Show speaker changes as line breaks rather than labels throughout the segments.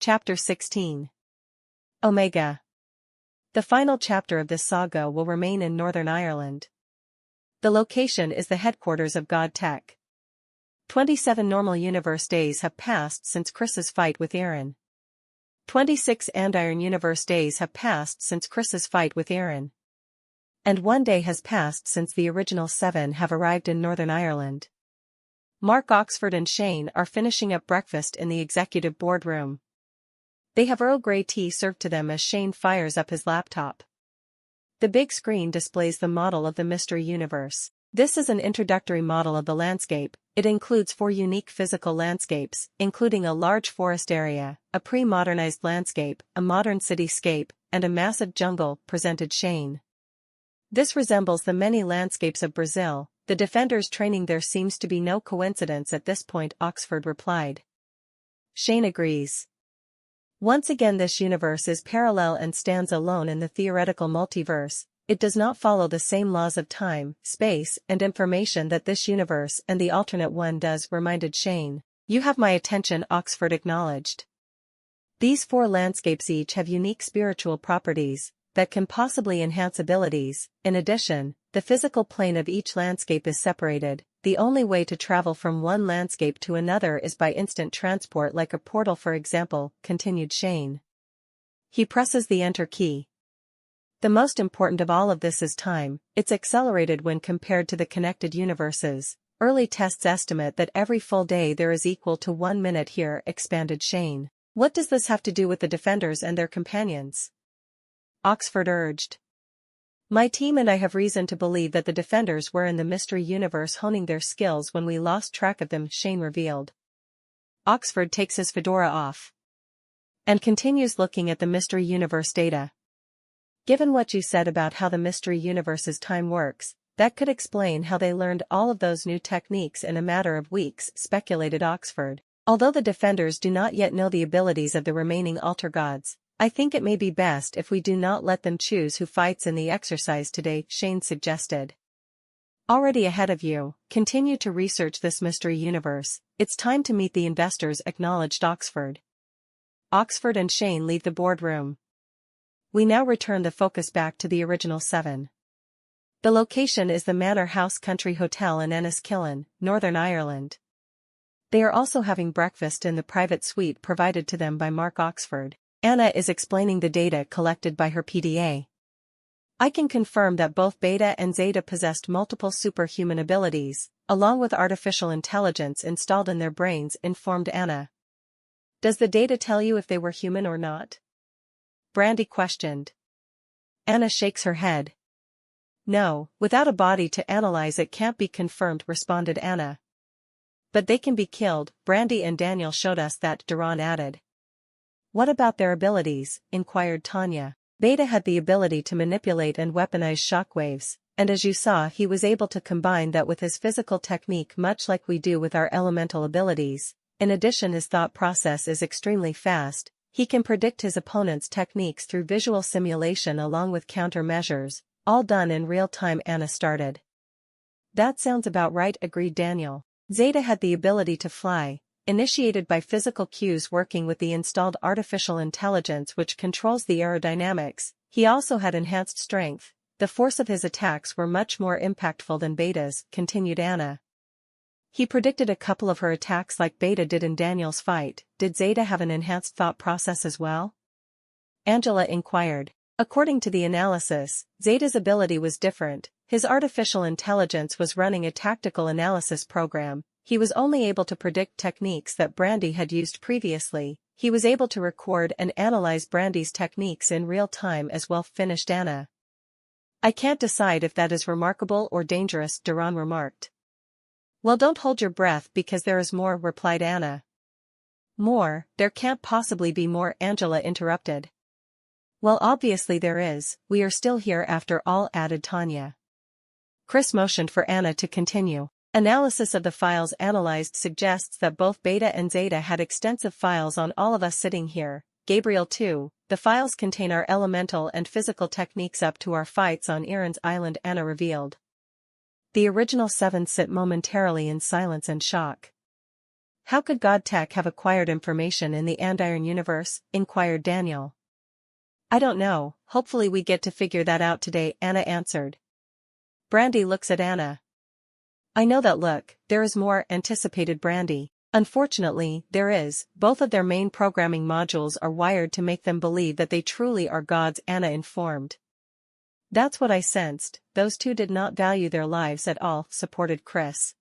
Chapter 16. Omega. The final chapter of this saga will remain in Northern Ireland. The location is the headquarters of God Tech. 27 normal universe days have passed since Chris's fight with Aaron. 26 Andiron universe days have passed since Chris's fight with Aaron. And 1 day has passed since the original 7 have arrived in Northern Ireland. Mark Oxford and Shane are finishing up breakfast in the executive boardroom. They have Earl Grey tea served to them as Shane fires up his laptop. The big screen displays the model of the Mystery Universe. This is an introductory model of the landscape. It includes 4 unique physical landscapes, including a large forest area, a pre-modernized landscape, a modern cityscape, and a massive jungle, presented Shane. This resembles the many landscapes of Brazil. The defenders training there seems to be no coincidence at this point, Oxford replied. Shane agrees. Once again, this universe is parallel and stands alone in the theoretical multiverse. It does not follow the same laws of time, space, and information that this universe and the alternate one does, reminded Shane. You have my attention, Oxford acknowledged. These 4 landscapes each have unique spiritual properties that can possibly enhance abilities. In addition, the physical plane of each landscape is separated. The only way to travel from one landscape to another is by instant transport, like a portal, for example, continued Shane. He presses the enter key. The most important of all of this is time. It's accelerated when compared to the connected universes. Early tests estimate that every full day there is equal to 1 minute here, expanded Shane. What does this have to do with the defenders and their companions? Oxford urged. My team and I have reason to believe that the defenders were in the Mystery Universe honing their skills when we lost track of them, Shane revealed. Oxford takes his fedora off and continues looking at the Mystery Universe data. Given what you said about how the Mystery Universe's time works, that could explain how they learned all of those new techniques in a matter of weeks, speculated Oxford. Although the defenders do not yet know the abilities of the remaining AlterGods, I think it may be best if we do not let them choose who fights in the exercise today, Shane suggested. Already ahead of you, continue to research this Mystery Universe. It's time to meet the investors, acknowledged Oxford. Oxford and Shane leave the boardroom. We now return the focus back to the original 7. The location is the Manor House Country Hotel in Enniskillen, Northern Ireland. They are also having breakfast in the private suite provided to them by Mark Oxford. Anna is explaining the data collected by her PDA. I can confirm that both Beta and Zeta possessed multiple superhuman abilities, along with artificial intelligence installed in their brains, informed Anna. Does the data tell you if they were human or not? Brandy questioned. Anna shakes her head. No, without a body to analyze it can't be confirmed, responded Anna. But they can be killed. Brandy and Daniel showed us that, Duran added. What about their abilities? Inquired Tanya. Beta had the ability to manipulate and weaponize shockwaves, and as you saw, he was able to combine that with his physical technique, much like we do with our elemental abilities. In addition, his thought process is extremely fast. He can predict his opponent's techniques through visual simulation along with countermeasures, all done in real time, Anna started. That sounds about right, agreed Daniel. Zeta had the ability to fly, initiated by physical cues working with the installed artificial intelligence which controls the aerodynamics. He also had enhanced strength. The force of his attacks were much more impactful than Beta's, continued Anna. He predicted a couple of her attacks like Beta did in Daniel's fight. Did Zeta have an enhanced thought process as well? Angela inquired. According to the analysis, Zeta's ability was different. His artificial intelligence was running a tactical analysis program. He was only able to predict techniques that Brandy had used previously. He was able to record and analyze Brandy's techniques in real time as well, finished Anna. I can't decide if that is remarkable or dangerous, Duran remarked. Well, don't hold your breath because there is more, replied Anna. More? There can't possibly be more, Angela interrupted. Well, obviously there is. We are still here after all, added Tanya. Chris motioned for Anna to continue. Analysis of the files analyzed suggests that both Beta and Zeta had extensive files on all of us sitting here. Gabriel too. The files contain our elemental and physical techniques up to our fights on Aaron's Island, Anna revealed. The original 7 sit momentarily in silence and shock. How could God Tech have acquired information in the Andiron universe? Inquired Daniel. I don't know, hopefully we get to figure that out today, Anna answered. Brandy looks at Anna. I know that look, there is more, anticipated Brandy. Unfortunately, there is. Both of their main programming modules are wired to make them believe that they truly are gods, Anna informed. That's what I sensed, those two did not value their lives at all, supported Chris.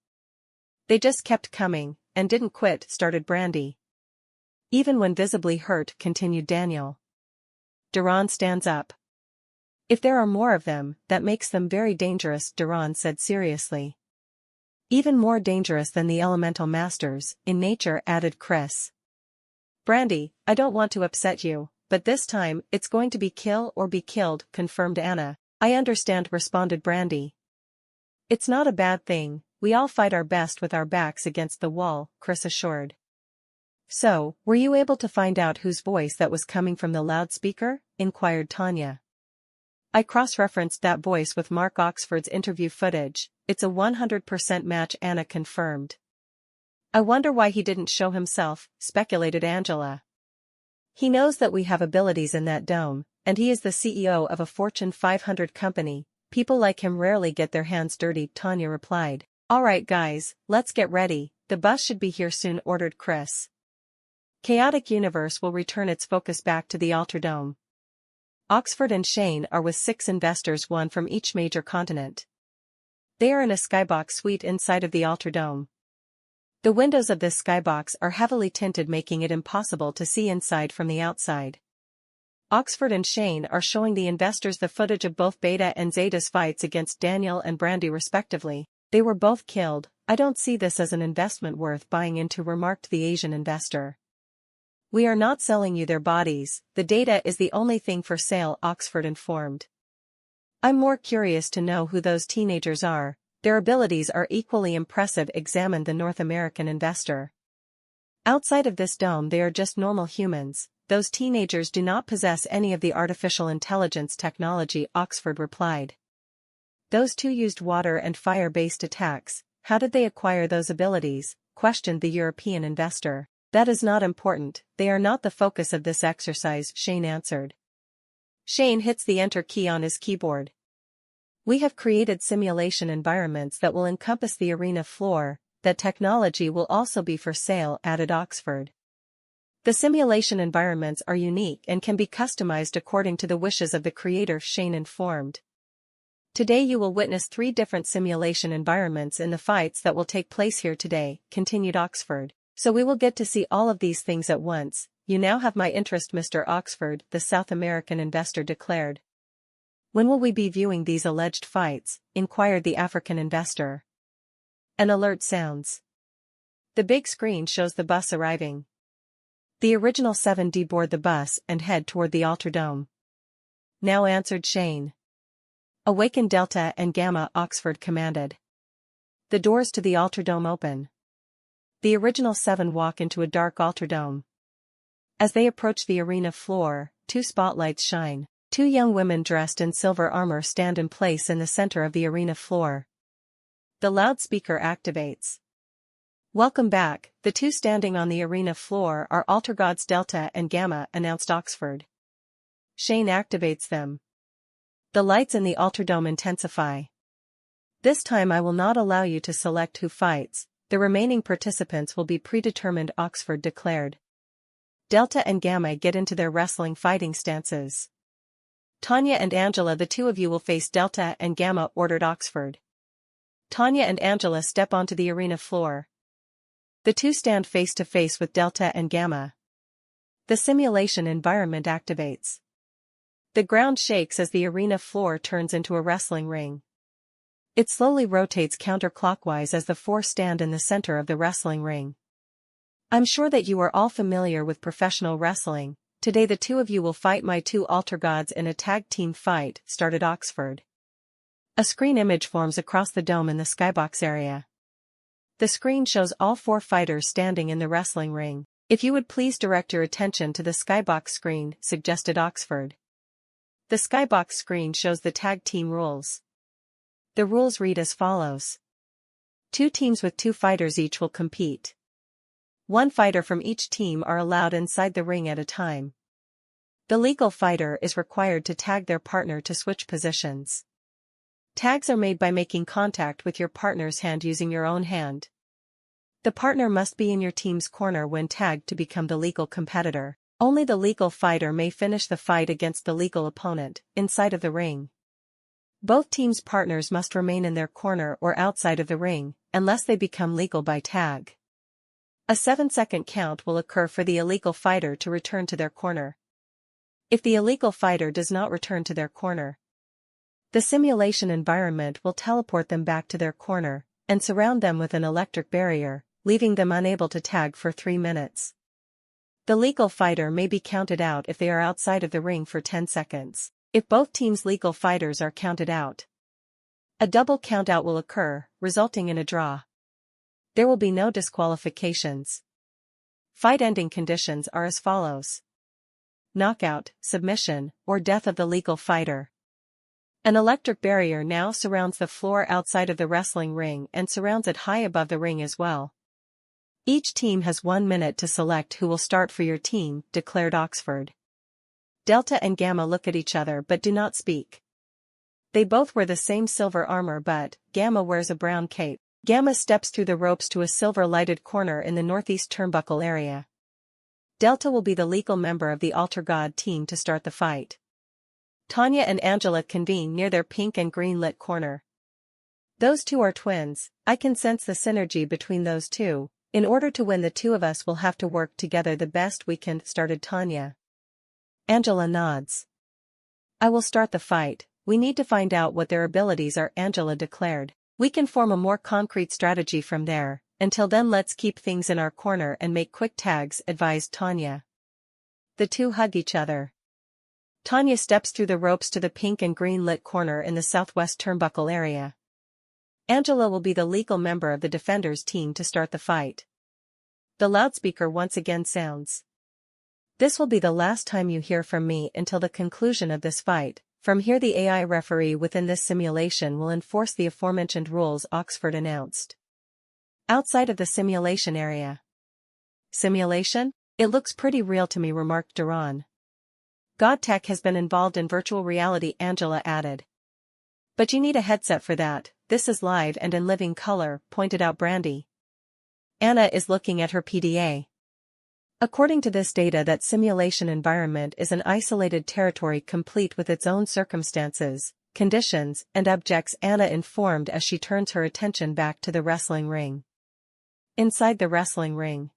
They just kept coming, and didn't quit, started Brandy. Even when visibly hurt, continued Daniel. Duran stands up. If there are more of them, that makes them very dangerous, Duran said seriously. Even more dangerous than the elemental masters, in nature, added Chris. Brandy, I don't want to upset you, but this time, it's going to be kill or be killed, confirmed Anna. I understand, responded Brandy. It's not a bad thing, we all fight our best with our backs against the wall, Chris assured. So, were you able to find out whose voice that was coming from the loudspeaker? Inquired Tanya. I cross-referenced that voice with Mark Oxford's interview footage, it's a 100% match, Anna confirmed. I wonder why he didn't show himself, speculated Angela. He knows that we have abilities in that dome, and he is the CEO of a Fortune 500 company, people like him rarely get their hands dirty, Tanya replied. Alright guys, let's get ready, the bus should be here soon, ordered Chris. Chaotic Universe will return its focus back to the AlterDome. Oxford and Shane are with 6 investors, one from each major continent. They are in a skybox suite inside of the AlterDome. The windows of this skybox are heavily tinted, making it impossible to see inside from the outside. Oxford and Shane are showing the investors the footage of both Beta and Zeta's fights against Daniel and Brandy respectively. They were both killed. I don't see this as an investment worth buying into, remarked the Asian investor. We are not selling you their bodies, the data is the only thing for sale, Oxford informed. I'm more curious to know who those teenagers are, their abilities are equally impressive, examined the North American investor. Outside of this dome they are just normal humans, those teenagers do not possess any of the artificial intelligence technology, Oxford replied. Those two used water and fire-based attacks, how did they acquire those abilities, questioned the European investor. That is not important, they are not the focus of this exercise, Shane answered. Shane hits the enter key on his keyboard. We have created simulation environments that will encompass the arena floor, that technology will also be for sale, added Oxford. The simulation environments are unique and can be customized according to the wishes of the creator, Shane informed. Today you will witness 3 different simulation environments in the fights that will take place here today, continued Oxford. So we will get to see all of these things at once. You now have my interest, Mr. Oxford, the South American investor declared. When will we be viewing these alleged fights? Inquired the African investor. An alert sounds. The big screen shows the bus arriving. The original 7 deboard the bus and head toward the AlterDome. Now, answered Shane. Awaken Delta and Gamma, Oxford commanded. The doors to the AlterDome open. The original 7 walk into a dark AlterDome. As they approach the arena floor, 2 spotlights shine. 2 young women dressed in silver armor stand in place in the center of the arena floor. The loudspeaker activates. Welcome back, the 2 standing on the arena floor are AlterGods Delta and Gamma, announced Oxford. Shane activates them. The lights in the AlterDome intensify. This time I will not allow you to select who fights. The remaining participants will be predetermined, Oxford declared. Delta and Gamma get into their wrestling fighting stances. Tanya and Angela, the 2 of you will face Delta and Gamma, ordered Oxford. Tanya and Angela step onto the arena floor. The 2 stand face to face with Delta and Gamma. The simulation environment activates. The ground shakes as the arena floor turns into a wrestling ring. It slowly rotates counterclockwise as the 4 stand in the center of the wrestling ring. I'm sure that you are all familiar with professional wrestling. Today the 2 of you will fight my 2 AlterGods in a tag team fight, started Oxford. A screen image forms across the dome in the skybox area. The screen shows all 4 fighters standing in the wrestling ring. If you would please direct your attention to the skybox screen, suggested Oxford. The skybox screen shows the tag team rules. The rules read as follows. 2 teams with 2 fighters each will compete. One fighter from each team are allowed inside the ring at a time. The legal fighter is required to tag their partner to switch positions. Tags are made by making contact with your partner's hand using your own hand. The partner must be in your team's corner when tagged to become the legal competitor. Only the legal fighter may finish the fight against the legal opponent, inside of the ring. Both teams' partners must remain in their corner or outside of the ring, unless they become legal by tag. A 7-second count will occur for the illegal fighter to return to their corner. If the illegal fighter does not return to their corner, the simulation environment will teleport them back to their corner, and surround them with an electric barrier, leaving them unable to tag for 3 minutes. The legal fighter may be counted out if they are outside of the ring for 10 seconds. If both teams' legal fighters are counted out, a double countout will occur, resulting in a draw. There will be no disqualifications. Fight-ending conditions are as follows: knockout, submission, or death of the legal fighter. An electric barrier now surrounds the floor outside of the wrestling ring and surrounds it high above the ring as well. Each team has 1 minute to select who will start for your team, declared Oxford. Delta and Gamma look at each other but do not speak. They both wear the same silver armor, but Gamma wears a brown cape. Gamma steps through the ropes to a silver-lighted corner in the northeast turnbuckle area. Delta will be the legal member of the AlterGod team to start the fight. Tanya and Angela convene near their pink and green lit corner. Those two are twins. I can sense the synergy between those two. In order to win, the two of us will have to work together the best we can, started Tanya. Angela nods. I will start the fight. We need to find out what their abilities are, Angela declared. We can form a more concrete strategy from there. Until then, let's keep things in our corner and make quick tags, advised Tanya. The two hug each other. Tanya steps through the ropes to the pink and green lit corner in the southwest turnbuckle area. Angela will be the legal member of the defenders team to start the fight. The loudspeaker once again sounds. This will be the last time you hear from me until the conclusion of this fight. From here, the AI referee within this simulation will enforce the aforementioned rules, Oxford announced. Outside of the simulation area. Simulation? It looks pretty real to me, remarked Duran. God Tech has been involved in virtual reality, Angela added. But you need a headset for that. This is live and in living color, pointed out Brandy. Anna is looking at her PDA. According to this data, that simulation environment is an isolated territory complete with its own circumstances, conditions, and objects, Anna informed as she turns her attention back to the wrestling ring. Inside the wrestling ring,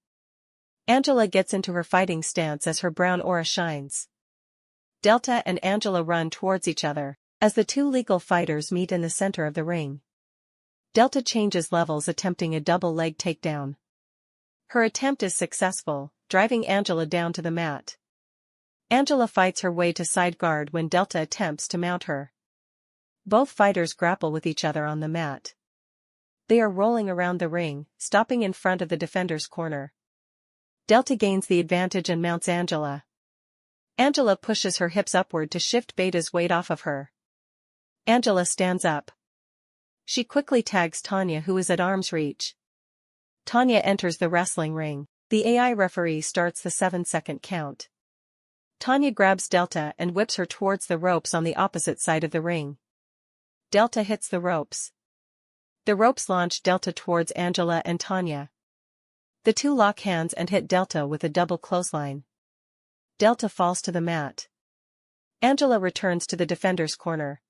Angela gets into her fighting stance as her brown aura shines. Delta and Angela run towards each other, as the two legal fighters meet in the center of the ring. Delta changes levels, attempting a double leg takedown. Her attempt is successful, driving Angela down to the mat. Angela fights her way to side guard when Delta attempts to mount her. Both fighters grapple with each other on the mat. They are rolling around the ring, stopping in front of the defender's corner. Delta gains the advantage and mounts Angela. Angela pushes her hips upward to shift Beta's weight off of her. Angela stands up. She quickly tags Tanya, who is at arm's reach. Tanya enters the wrestling ring. The AI referee starts the 7-second count. Tanya grabs Delta and whips her towards the ropes on the opposite side of the ring. Delta hits the ropes. The ropes launch Delta towards Angela and Tanya. The two lock hands and hit Delta with a double clothesline. Delta falls to the mat. Angela returns to the defender's corner.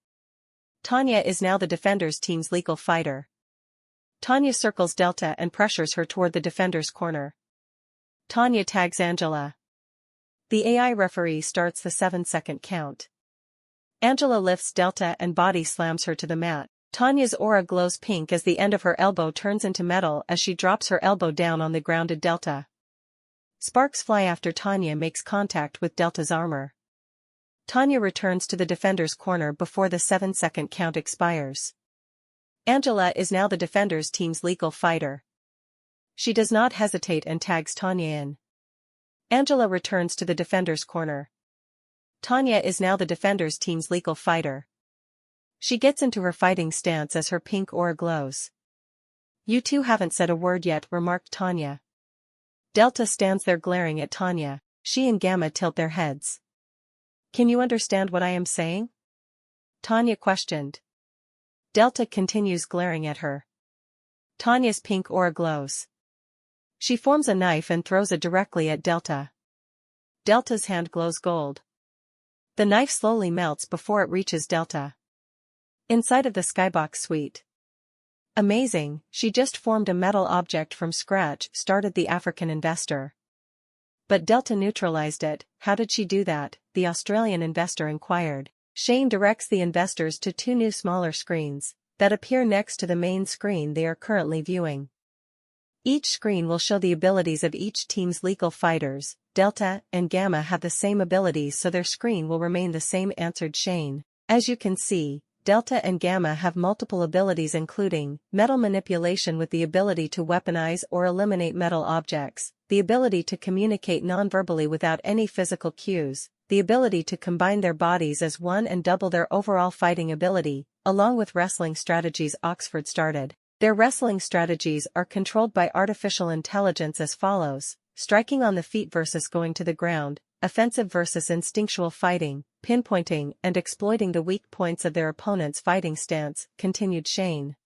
Tanya is now the defender's team's legal fighter. Tanya circles Delta and pressures her toward the defender's corner. Tanya tags Angela. The AI referee starts the 7-second count. Angela lifts Delta and body slams her to the mat. Tanya's aura glows pink as the end of her elbow turns into metal as she drops her elbow down on the grounded Delta. Sparks fly after Tanya makes contact with Delta's armor. Tanya returns to the defender's corner before the 7-second count expires. Angela is now the defender's team's legal fighter. She does not hesitate and tags Tanya in. Angela returns to the defender's corner. Tanya is now the defender's team's legal fighter. She gets into her fighting stance as her pink aura glows. You two haven't said a word yet, remarked Tanya. Delta stands there glaring at Tanya. She and Gamma tilt their heads. Can you understand what I am saying? Tanya questioned. Delta continues glaring at her. Tanya's pink aura glows. She forms a knife and throws it directly at Delta. Delta's hand glows gold. The knife slowly melts before it reaches Delta. Inside of the skybox suite. Amazing, she just formed a metal object from scratch, started the African investor. But Delta neutralized it. How did she do that? The Australian investor inquired. Shane directs the investors to two new smaller screens that appear next to the main screen they are currently viewing. Each screen will show the abilities of each team's legal fighters. Delta and Gamma have the same abilities, so their screen will remain the same, answered Shane. As you can see, Delta and Gamma have multiple abilities including metal manipulation with the ability to weaponize or eliminate metal objects, the ability to communicate non-verbally without any physical cues, the ability to combine their bodies as one and double their overall fighting ability, along with wrestling strategies. Oxford started. Their wrestling strategies are controlled by artificial intelligence as follows: striking on the feet versus going to the ground, offensive versus instinctual fighting, pinpointing and exploiting the weak points of their opponent's fighting stance, continued Shane.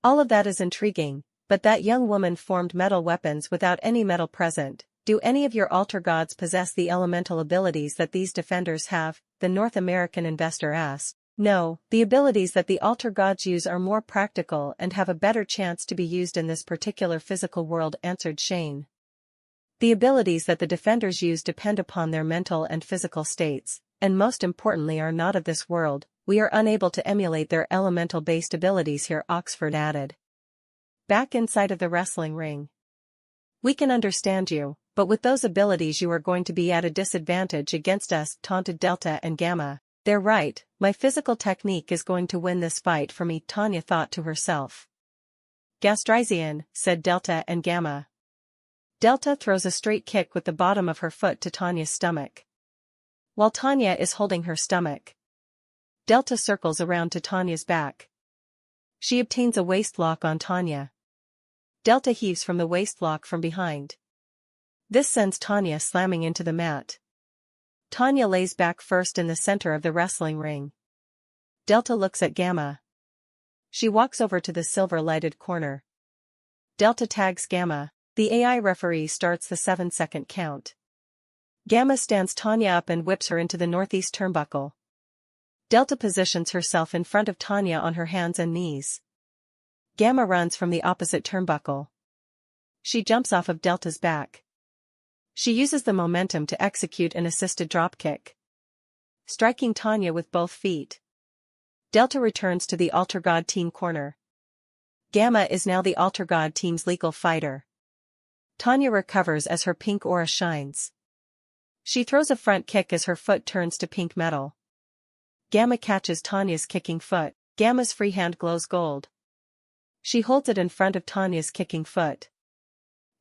All of that is intriguing, but that young woman formed metal weapons without any metal present. Do any of your AlterGods possess the elemental abilities that these defenders have? The North American investor asked. No, the abilities that the AlterGods use are more practical and have a better chance to be used in this particular physical world, answered Shane. The abilities that the defenders use depend upon their mental and physical states, and most importantly are not of this world. We are unable to emulate their elemental-based abilities here, Oxford added. Back inside of the wrestling ring. We can understand you, but with those abilities you are going to be at a disadvantage against us, taunted Delta and Gamma. They're right, my physical technique is going to win this fight for me, Tanya thought to herself. Gastrizian, said Delta and Gamma. Delta throws a straight kick with the bottom of her foot to Tanya's stomach. While Tanya is holding her stomach, Delta circles around to Tanya's back. She obtains a waist lock on Tanya. Delta heaves from the waist lock from behind. This sends Tanya slamming into the mat. Tanya lays back first in the center of the wrestling ring. Delta looks at Gamma. She walks over to the silver-lighted corner. Delta tags Gamma. The AI referee starts the 7-second count. Gamma stands Tanya up and whips her into the northeast turnbuckle. Delta positions herself in front of Tanya on her hands and knees. Gamma runs from the opposite turnbuckle. She jumps off of Delta's back. She uses the momentum to execute an assisted dropkick, striking Tanya with both feet. Delta returns to the AlterGod team corner. Gamma is now the AlterGod team's legal fighter. Tanya recovers as her pink aura shines. She throws a front kick as her foot turns to pink metal. Gamma catches Tanya's kicking foot. Gamma's free hand glows gold. She holds it in front of Tanya's kicking foot.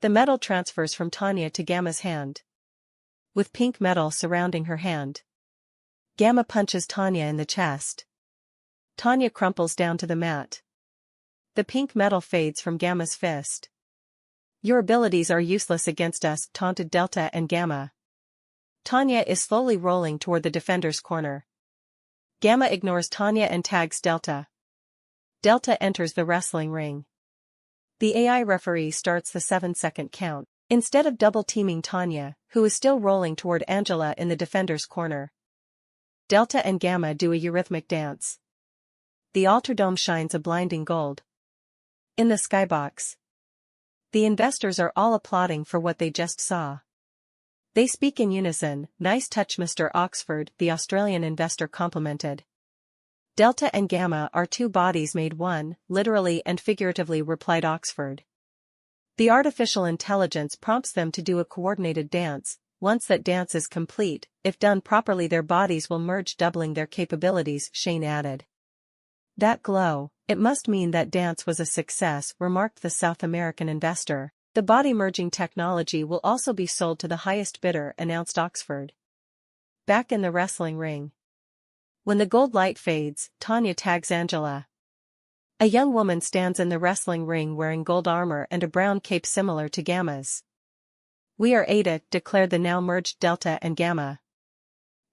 The metal transfers from Tanya to Gamma's hand, with pink metal surrounding her hand. Gamma punches Tanya in the chest. Tanya crumples down to the mat. The pink metal fades from Gamma's fist. Your abilities are useless against us, taunted Delta and Gamma. Tanya is slowly rolling toward the defender's corner. Gamma ignores Tanya and tags Delta. Delta enters the wrestling ring. The AI referee starts the 7-second count. Instead of double-teaming Tanya, who is still rolling toward Angela in the defender's corner, Delta and Gamma do a eurythmic dance. The AlterDome shines a blinding gold. In the skybox, the investors are all applauding for what they just saw. They speak in unison. Nice touch, Mr. Oxford, the Australian investor complimented. Delta and Gamma are two bodies made one, literally and figuratively, replied Oxford. The artificial intelligence prompts them to do a coordinated dance. Once that dance is complete, if done properly their bodies will merge, doubling their capabilities, Shane added. That glow, it must mean that dance was a success, remarked the South American investor. The body-merging technology will also be sold to the highest bidder, announced Oxford. Back in the wrestling ring. When the gold light fades, Tanya tags Angela. A young woman stands in the wrestling ring wearing gold armor and a brown cape similar to Gamma's. "We are Ada," declared the now merged Delta and Gamma.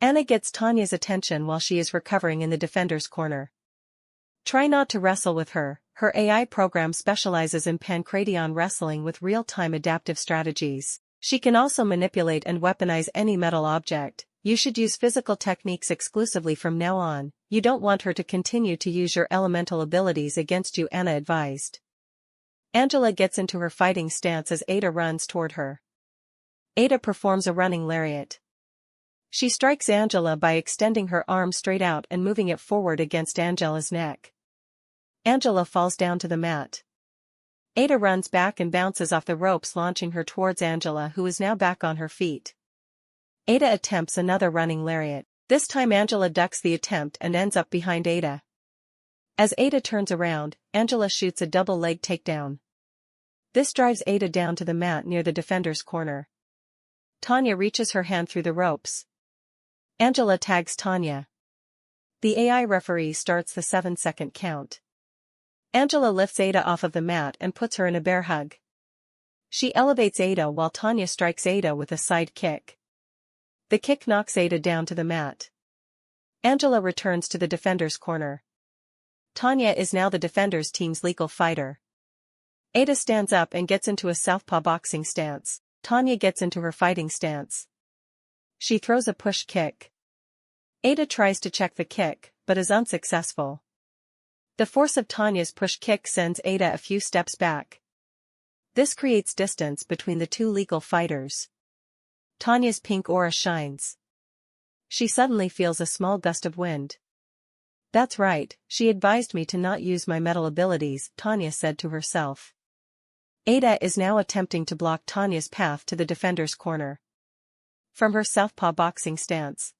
Anna gets Tanya's attention while she is recovering in the defender's corner. Try not to wrestle with her. Her AI program specializes in pancration wrestling with real-time adaptive strategies. She can also manipulate and weaponize any metal object. You should use physical techniques exclusively from now on. You don't want her to continue to use your elemental abilities against you, Anna advised. Angela gets into her fighting stance as Ada runs toward her. Ada performs a running lariat. She strikes Angela by extending her arm straight out and moving it forward against Angela's neck. Angela falls down to the mat. Ada runs back and bounces off the ropes, launching her towards Angela, who is now back on her feet. Ada attempts another running lariat. This time Angela ducks the attempt and ends up behind Ada. As Ada turns around, Angela shoots a double leg takedown. This drives Ada down to the mat near the defender's corner. Tanya reaches her hand through the ropes. Angela tags Tanya. The AI referee starts the 7-second count. Angela lifts Ada off of the mat and puts her in a bear hug. She elevates Ada while Tanya strikes Ada with a side kick. The kick knocks Ada down to the mat. Angela returns to the defender's corner. Tanya is now the defender's team's legal fighter. Ada stands up and gets into a southpaw boxing stance. Tanya gets into her fighting stance. She throws a push kick. Ada tries to check the kick, but is unsuccessful. The force of Tanya's push kick sends Ada a few steps back. This creates distance between the two legal fighters. Tanya's pink aura shines. She suddenly feels a small gust of wind. "That's right, she advised me to not use my metal abilities," Tanya said to herself. Ada is now attempting to block Tanya's path to the defender's corner. From her southpaw boxing stance,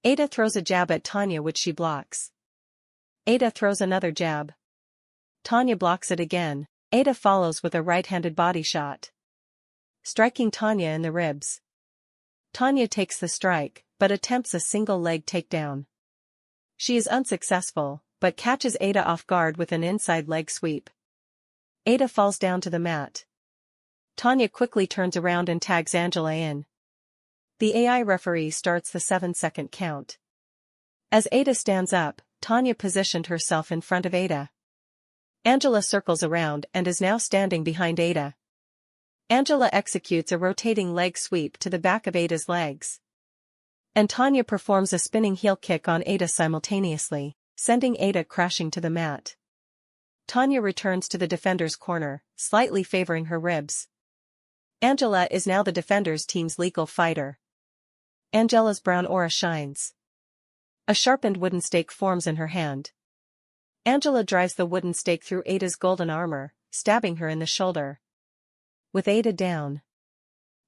Ada throws a jab at Tanya, which she blocks. Ada throws another jab. Tanya blocks it again. Ada follows with a right-handed body shot, striking Tanya in the ribs. Tanya takes the strike, but attempts a single leg takedown. She is unsuccessful, but catches Ada off guard with an inside leg sweep. Ada falls down to the mat. Tanya quickly turns around and tags Angela in. The AI referee starts the 7-second count. As Ada stands up, Tanya positioned herself in front of Ada. Angela circles around and is now standing behind Ada. Angela executes a rotating leg sweep to the back of Ada's legs. And Tanya performs a spinning heel kick on Ada simultaneously, sending Ada crashing to the mat. Tanya returns to the defender's corner, slightly favoring her ribs. Angela is now the defender's team's legal fighter. Angela's brown aura shines. A sharpened wooden stake forms in her hand. Angela drives the wooden stake through Ada's golden armor, stabbing her in the shoulder. With Ada down,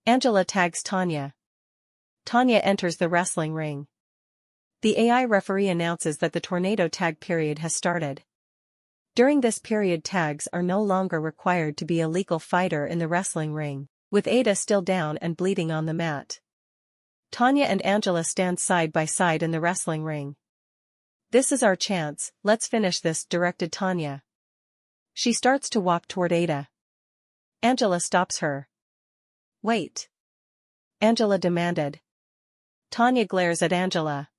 Angela tags Tanya. Tanya enters the wrestling ring. The AI referee announces that the tornado tag period has started. During this period, tags are no longer required to be a legal fighter in the wrestling ring. With Ada still down and bleeding on the mat, Tanya and Angela stand side by side in the wrestling ring. "This is our chance, let's finish this," directed Tanya. She starts to walk toward Ada. Angela stops her. "Wait," Angela demanded. Tanya glares at Angela.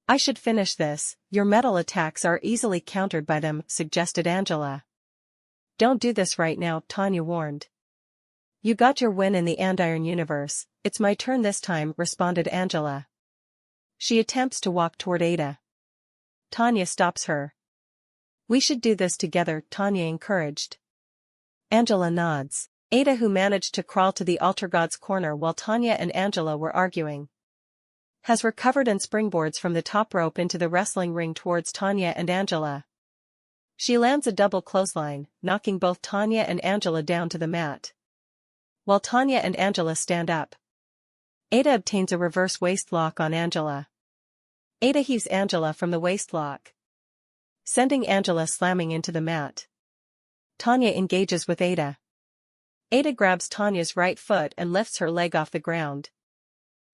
"I should finish this, your metal attacks are easily countered by them," suggested Angela. "Don't do this right now," Tanya warned. "You got your win in the Andiron universe, it's my turn this time," responded Angela. She attempts to walk toward Ada. Tanya stops her. "We should do this together," Tanya encouraged. Angela nods. Ada, who managed to crawl to the AlterGod's corner while Tanya and Angela were arguing, has recovered and springboards from the top rope into the wrestling ring towards Tanya and Angela. She lands a double clothesline, knocking both Tanya and Angela down to the mat. While Tanya and Angela stand up, Ada obtains a reverse waist lock on Angela. Ada heaves Angela from the waist lock, sending Angela slamming into the mat. Tanya engages with Ada. Ada grabs Tanya's right foot and lifts her leg off the ground.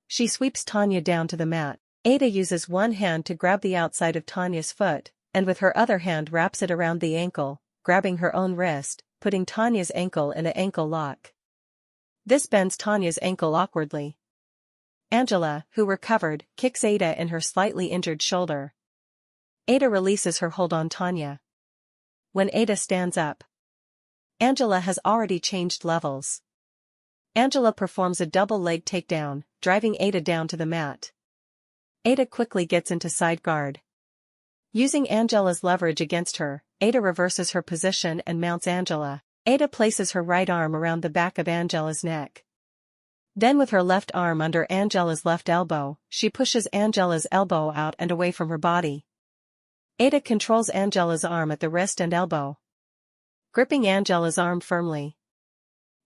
She sweeps Tanya down to the mat. Ada uses one hand to grab the outside of Tanya's foot, and with her other hand wraps it around the ankle, grabbing her own wrist, putting Tanya's ankle in an ankle lock. This bends Tanya's ankle awkwardly. Angela, who recovered, kicks Ada in her slightly injured shoulder. Ada releases her hold on Tanya. When Ada stands up, Angela has already changed levels. Angela performs a double leg takedown, driving Ada down to the mat. Ada quickly gets into side guard. Using Angela's leverage against her, Ada reverses her position and mounts Angela. Ada places her right arm around the back of Angela's neck. Then with her left arm under Angela's left elbow, she pushes Angela's elbow out and away from her body. Ada controls Angela's arm at the wrist and elbow. Gripping Angela's arm firmly,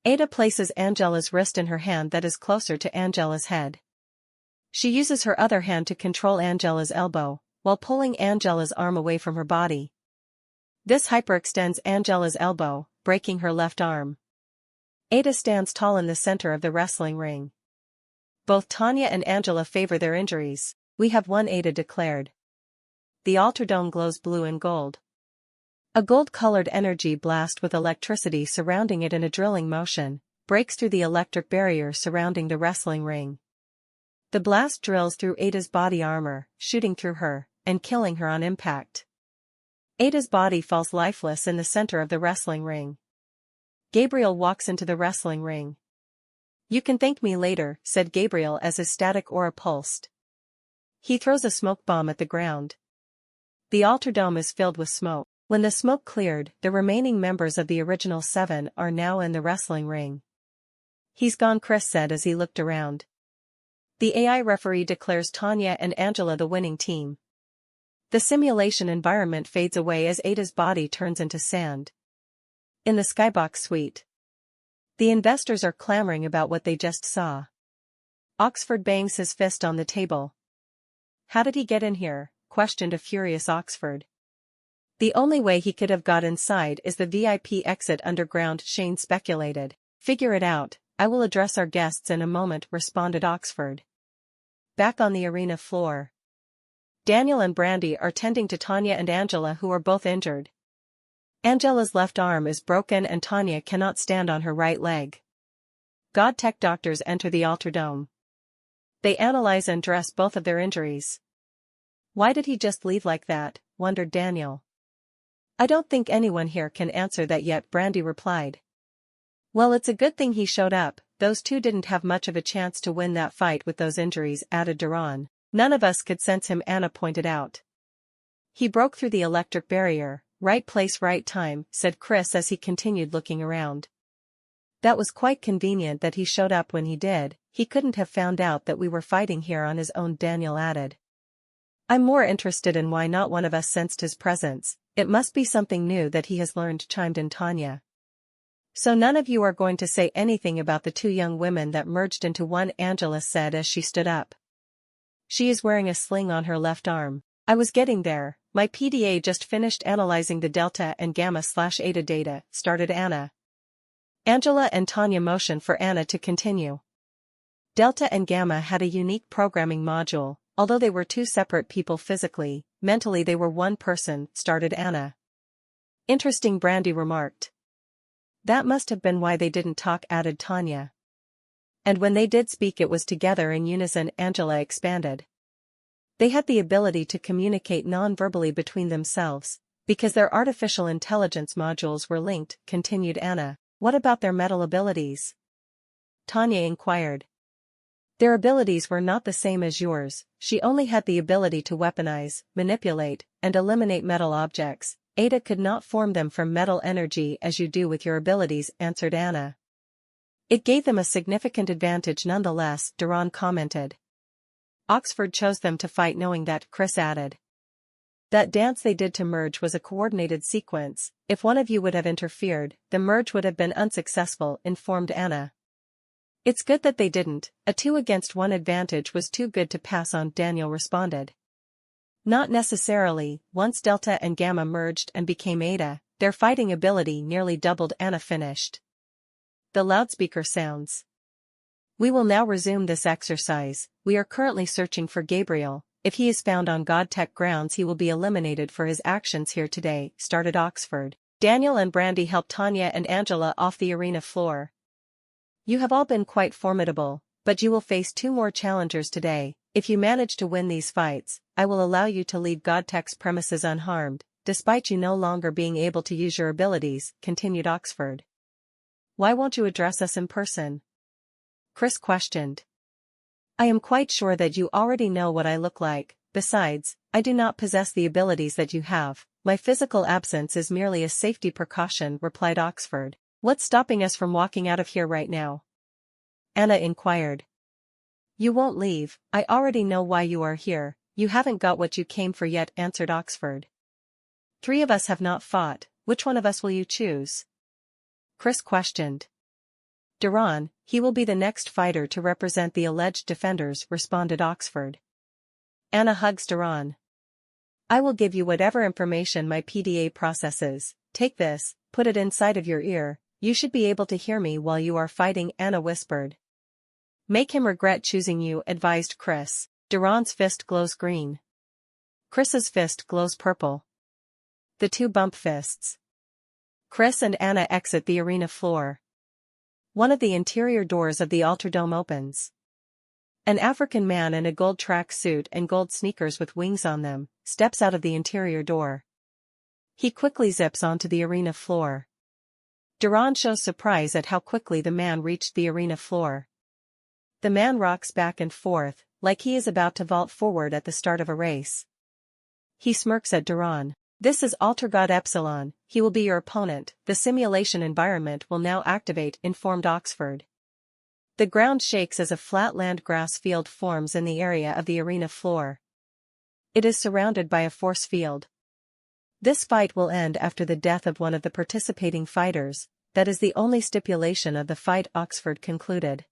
Ada places Angela's wrist in her hand that is closer to Angela's head. She uses her other hand to control Angela's elbow, while pulling Angela's arm away from her body. This hyperextends Angela's elbow, breaking her left arm. Ada stands tall in the center of the wrestling ring. Both Tanya and Angela favor their injuries. "We have won," Ada declared. The AlterDome glows blue and gold. A gold-colored energy blast with electricity surrounding it in a drilling motion breaks through the electric barrier surrounding the wrestling ring. The blast drills through Ada's body armor, shooting through her, and killing her on impact. Ada's body falls lifeless in the center of the wrestling ring. Gabriel walks into the wrestling ring. "You can thank me later," said Gabriel as his static aura pulsed. He throws a smoke bomb at the ground. The AlterDome is filled with smoke. When the smoke cleared, the remaining members of the original 7 are now in the wrestling ring. "He's gone," Chris said as he looked around. The AI referee declares Tanya and Angela the winning team. The simulation environment fades away as Ada's body turns into sand. In the Skybox suite, the investors are clamoring about what they just saw. Oxford bangs his fist on the table. "How did he get in here?" questioned a furious Oxford. "The only way he could have got inside is the VIP exit underground," Shane speculated. "Figure it out, I will address our guests in a moment," responded Oxford. Back on the arena floor, Daniel and Brandy are tending to Tanya and Angela, who are both injured. Angela's left arm is broken and Tanya cannot stand on her right leg. God Tech doctors enter the AlterDome. They analyze and dress both of their injuries. "Why did he just leave like that?" wondered Daniel. "I don't think anyone here can answer that yet," Brandy replied. "Well, it's a good thing he showed up, those two didn't have much of a chance to win that fight with those injuries," added Duran. "None of us could sense him," Anna pointed out. "He broke through the electric barrier, right place right time," said Chris as he continued looking around. "That was quite convenient that he showed up when he did, he couldn't have found out that we were fighting here on his own," Daniel added. "I'm more interested in why not one of us sensed his presence, it must be something new that he has learned," chimed in Tanya. "So none of you are going to say anything about the two young women that merged into one," Angela said as she stood up. "She is wearing a sling on her left arm." "I was getting there, my PDA just finished analyzing the Delta and Gamma/Eta data," started Anna. Angela and Tanya motioned for Anna to continue. Delta and Gamma had a unique programming module. Although they were two separate people physically, mentally they were one person, started Anna. "Interesting," Brandy remarked. "That must have been why they didn't talk," added Tanya. "And when they did speak it was together in unison," Angela expanded. "They had the ability to communicate non-verbally between themselves, because their artificial intelligence modules were linked," continued Anna. "What about their metal abilities?" Tanya inquired. "Their abilities were not the same as yours, she only had the ability to weaponize, manipulate, and eliminate metal objects. Ada could not form them from metal energy as you do with your abilities," answered Anna. "It gave them a significant advantage nonetheless," Duran commented. "Oxford chose them to fight knowing that," Chris added. "That dance they did to merge was a coordinated sequence, if one of you would have interfered, the merge would have been unsuccessful," informed Anna. "It's good that they didn't, a 2-against-1 advantage was too good to pass on," Daniel responded. "Not necessarily, once Delta and Gamma merged and became Eta, their fighting ability nearly doubled," Anna finished. The loudspeaker sounds. "We will now resume this exercise. We are currently searching for Gabriel. If he is found on God Tech grounds he will be eliminated for his actions here today," started Oxford. Daniel and Brandy helped Tanya and Angela off the arena floor. You have all been quite formidable, but you will face 2 more challengers today. If you manage to win these fights, I will allow you to leave Godtech's premises unharmed, despite you no longer being able to use your abilities, continued Oxford. Why won't you address us in person? Chris questioned. I am quite sure that you already know what I look like. Besides, I do not possess the abilities that you have. My physical absence is merely a safety precaution, replied Oxford. What's stopping us from walking out of here right now? Anna inquired. You won't leave. I already know why you are here. You haven't got what you came for yet, answered Oxford. 3 of us have not fought. Which one of us will you choose? Chris questioned. Duran, he will be the next fighter to represent the alleged defenders, responded Oxford. Anna hugs Duran. I will give you whatever information my PDA processes. Take this, put it inside of your ear. You should be able to hear me while you are fighting, Anna whispered. Make him regret choosing you, advised Chris. Duran's fist glows green. Chris's fist glows purple. The 2 bump fists. Chris and Anna exit the arena floor. One of the interior doors of the AlterDome opens. An African man in a gold track suit and gold sneakers with wings on them steps out of the interior door. He quickly zips onto the arena floor. Duran shows surprise at how quickly the man reached the arena floor. The man rocks back and forth, like he is about to vault forward at the start of a race. He smirks at Duran. This is AlterGod Epsilon, he will be your opponent. The simulation environment will now activate, informed Oxford. The ground shakes as a flat land grass field forms in the area of the arena floor. It is surrounded by a force field. This fight will end after the death of one of the participating fighters. That is the only stipulation of the fight, Oxford concluded.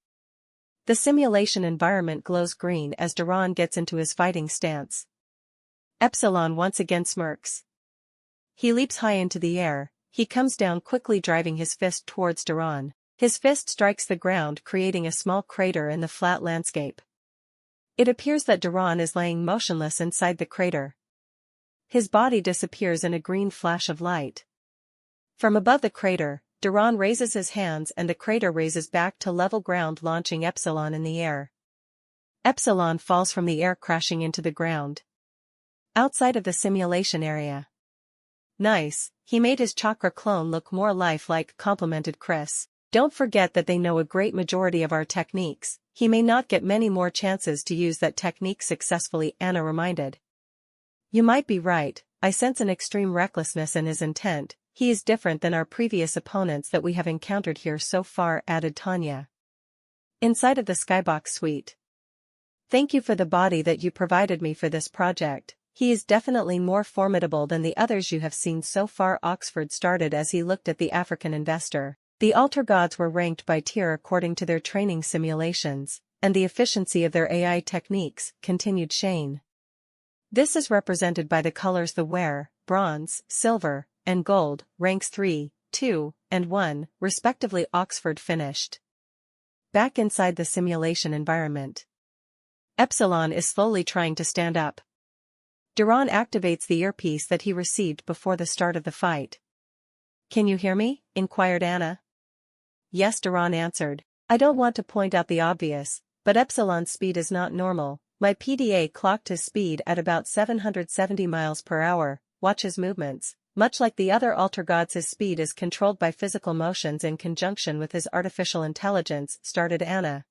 The simulation environment glows green as Duran gets into his fighting stance. Epsilon once again smirks. He leaps high into the air. He comes down quickly, driving his fist towards Duran. His fist strikes the ground, creating a small crater in the flat landscape. It appears that Duran is laying motionless inside the crater. His body disappears in a green flash of light. From above the crater, Duran raises his hands and the crater raises back to level ground, launching Epsilon in the air. Epsilon falls from the air, crashing into the ground. Outside of the simulation area. Nice, he made his chakra clone look more lifelike, complimented Chris. Don't forget that they know a great majority of our techniques. He may not get many more chances to use that technique successfully, Anna reminded. You might be right. I sense an extreme recklessness in his intent. He is different than our previous opponents that we have encountered here so far, added Tanya. Inside of the skybox suite. Thank you for the body that you provided me for this project. He is definitely more formidable than the others you have seen so far, Oxford started as he looked at the African investor. The AlterGods were ranked by tier according to their training simulations, and the efficiency of their AI techniques, continued Shane. This is represented by the colors the wear, bronze, silver, and gold, ranks 3, 2, and 1, respectively, Oxford finished. Back inside the simulation environment. Epsilon is slowly trying to stand up. Duran activates the earpiece that he received before the start of the fight. Can you hear me? Inquired Anna. Yes, Duran answered. I don't want to point out the obvious, but Epsilon's speed is not normal. My PDA clocked his speed at about 770 miles per hour. Watch his movements. Much like the other AlterGods, his speed is controlled by physical motions in conjunction with his artificial intelligence, started Anna.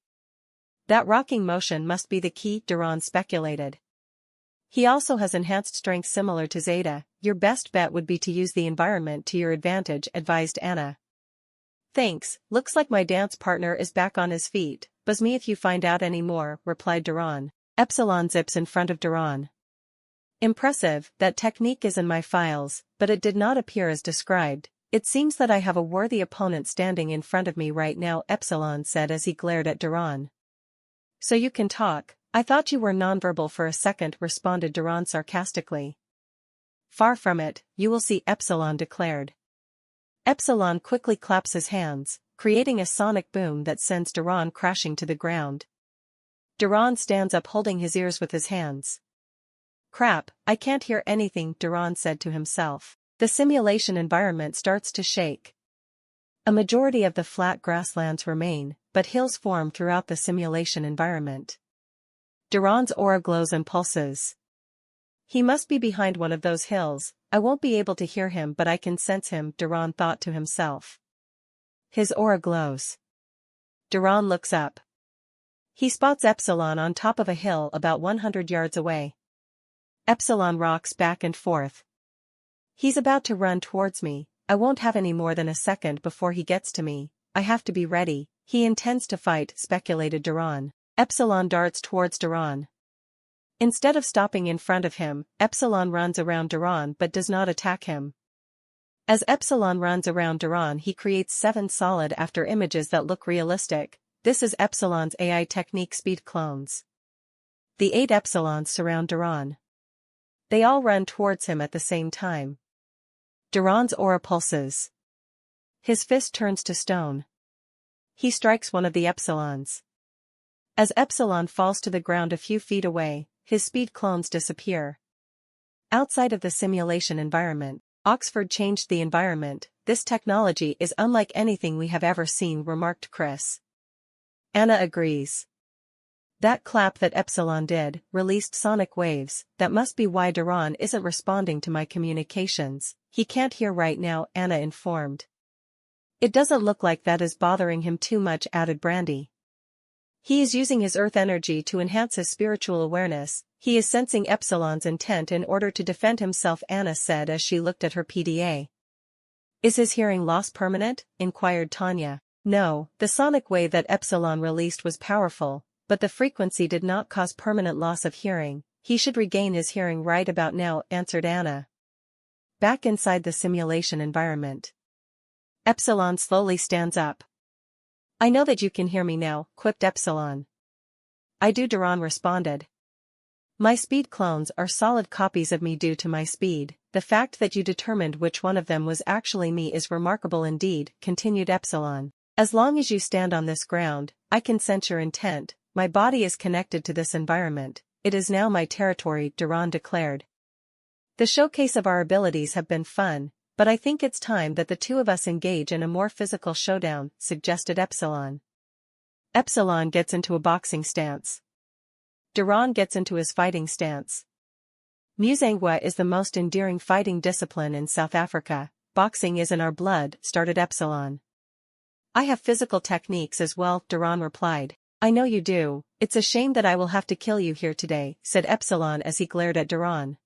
That rocking motion must be the key, Duran speculated. He also has enhanced strength similar to Zeta. Your best bet would be to use the environment to your advantage, advised Anna. Thanks, looks like my dance partner is back on his feet. Buzz me if you find out any more, replied Duran. Epsilon zips in front of Duran. Impressive, that technique is in my files, but it did not appear as described. It seems that I have a worthy opponent standing in front of me right now, Epsilon said as he glared at Duran. So you can talk. I thought you were nonverbal for a second, responded Duran sarcastically. Far from it, you will see, Epsilon declared. Epsilon quickly claps his hands, creating a sonic boom that sends Duran crashing to the ground. Duran stands up holding his ears with his hands. Crap, I can't hear anything, Duran said to himself. The simulation environment starts to shake. A majority of the flat grasslands remain, but hills form throughout the simulation environment. Duran's aura glows and pulses. He must be behind one of those hills. I won't be able to hear him, but I can sense him, Duran thought to himself. His aura glows. Duran looks up. He spots Epsilon on top of a hill about 100 yards away. Epsilon rocks back and forth. He's about to run towards me. I won't have any more than a second before he gets to me. I have to be ready. He intends to fight, speculated Duran. Epsilon darts towards Duran. Instead of stopping in front of him, Epsilon runs around Duran but does not attack him. As Epsilon runs around Duran, he creates 7 solid after images that look realistic. This is Epsilon's AI technique speed clones. The 8 Epsilons surround Duran. They all run towards him at the same time. Duran's aura pulses. His fist turns to stone. He strikes one of the Epsilons. As Epsilon falls to the ground a few feet away, his speed clones disappear. Outside of the simulation environment, Oxford changed the environment. This technology is unlike anything we have ever seen, remarked Chris. Anna agrees. That clap that Epsilon did released sonic waves. That must be why Duran isn't responding to my communications. He can't hear right now, Anna informed. It doesn't look like that is bothering him too much, added Brandy. He is using his earth energy to enhance his spiritual awareness. He is sensing Epsilon's intent in order to defend himself, Anna said as she looked at her PDA. Is his hearing loss permanent? Inquired Tanya. No, the sonic wave that Epsilon released was powerful, but the frequency did not cause permanent loss of hearing. He should regain his hearing right about now, answered Anna. Back inside the simulation environment. Epsilon slowly stands up. I know that you can hear me now, quipped Epsilon. I do, Duran responded. My speed clones are solid copies of me due to my speed. The fact that you determined which one of them was actually me is remarkable indeed, continued Epsilon. As long as you stand on this ground, I can sense your intent. My body is connected to this environment. It is now my territory, Duran declared. The showcase of our abilities have been fun, but I think it's time that the two of us engage in a more physical showdown, suggested Epsilon. Epsilon gets into a boxing stance. Duran gets into his fighting stance. Muzangwa is the most endearing fighting discipline in South Africa. Boxing is in our blood, started Epsilon. I have physical techniques as well, Duran replied. I know you do. It's a shame that I will have to kill you here today, said Epsilon as he glared at Duran.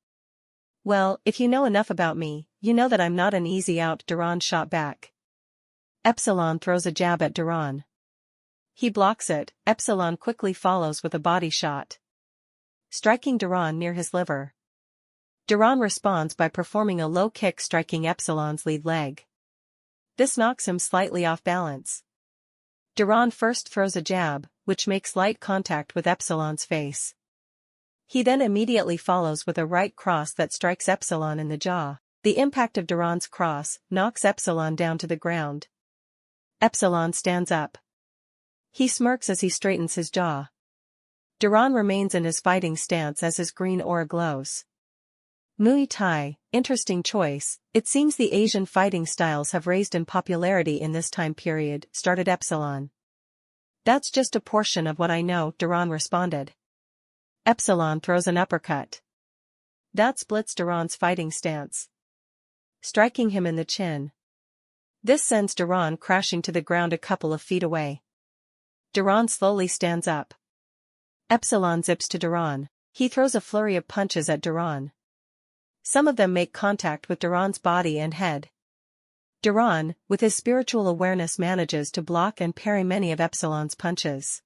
Well, if you know enough about me, you know that I'm not an easy out, Duran shot back. Epsilon throws a jab at Duran. He blocks it. Epsilon quickly follows with a body shot, striking Duran near his liver. Duran responds by performing a low kick, striking Epsilon's lead leg. This knocks him slightly off balance. Duran first throws a jab, which makes light contact with Epsilon's face. He then immediately follows with a right cross that strikes Epsilon in the jaw. The impact of Duran's cross knocks Epsilon down to the ground. Epsilon stands up. He smirks as he straightens his jaw. Duran remains in his fighting stance as his green aura glows. Muay Thai, interesting choice. It seems the Asian fighting styles have raised in popularity in this time period, started Epsilon. That's just a portion of what I know, Duran responded. Epsilon throws an uppercut. That splits Duran's fighting stance, striking him in the chin. This sends Duran crashing to the ground a couple of feet away. Duran slowly stands up. Epsilon zips to Duran. He throws a flurry of punches at Duran. Some of them make contact with Duran's body and head. Duran, with his spiritual awareness, manages to block and parry many of Epsilon's punches.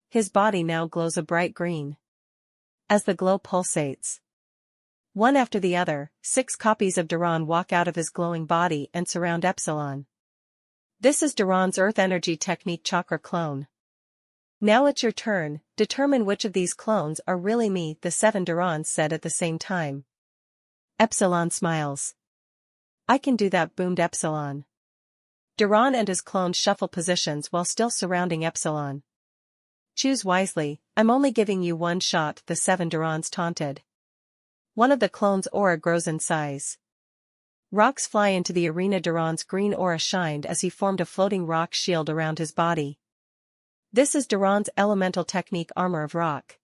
His body now glows a bright green. As the glow pulsates, one after the other, 6 copies of Duran walk out of his glowing body and surround Epsilon. This is Duran's Earth Energy Technique Chakra clone. Now it's your turn. Determine which of these clones are really me, the 7 Durans said at the same time. Epsilon smiles. I can do that, boomed Epsilon. Duran and his clones shuffle positions while still surrounding Epsilon. Choose wisely, I'm only giving you one shot, the 7 Durans taunted. One of the clones' aura grows in size. Rocks fly into the arena. Duran's green aura shined as he formed a floating rock shield around his body. This is Duran's elemental technique, armor of rock.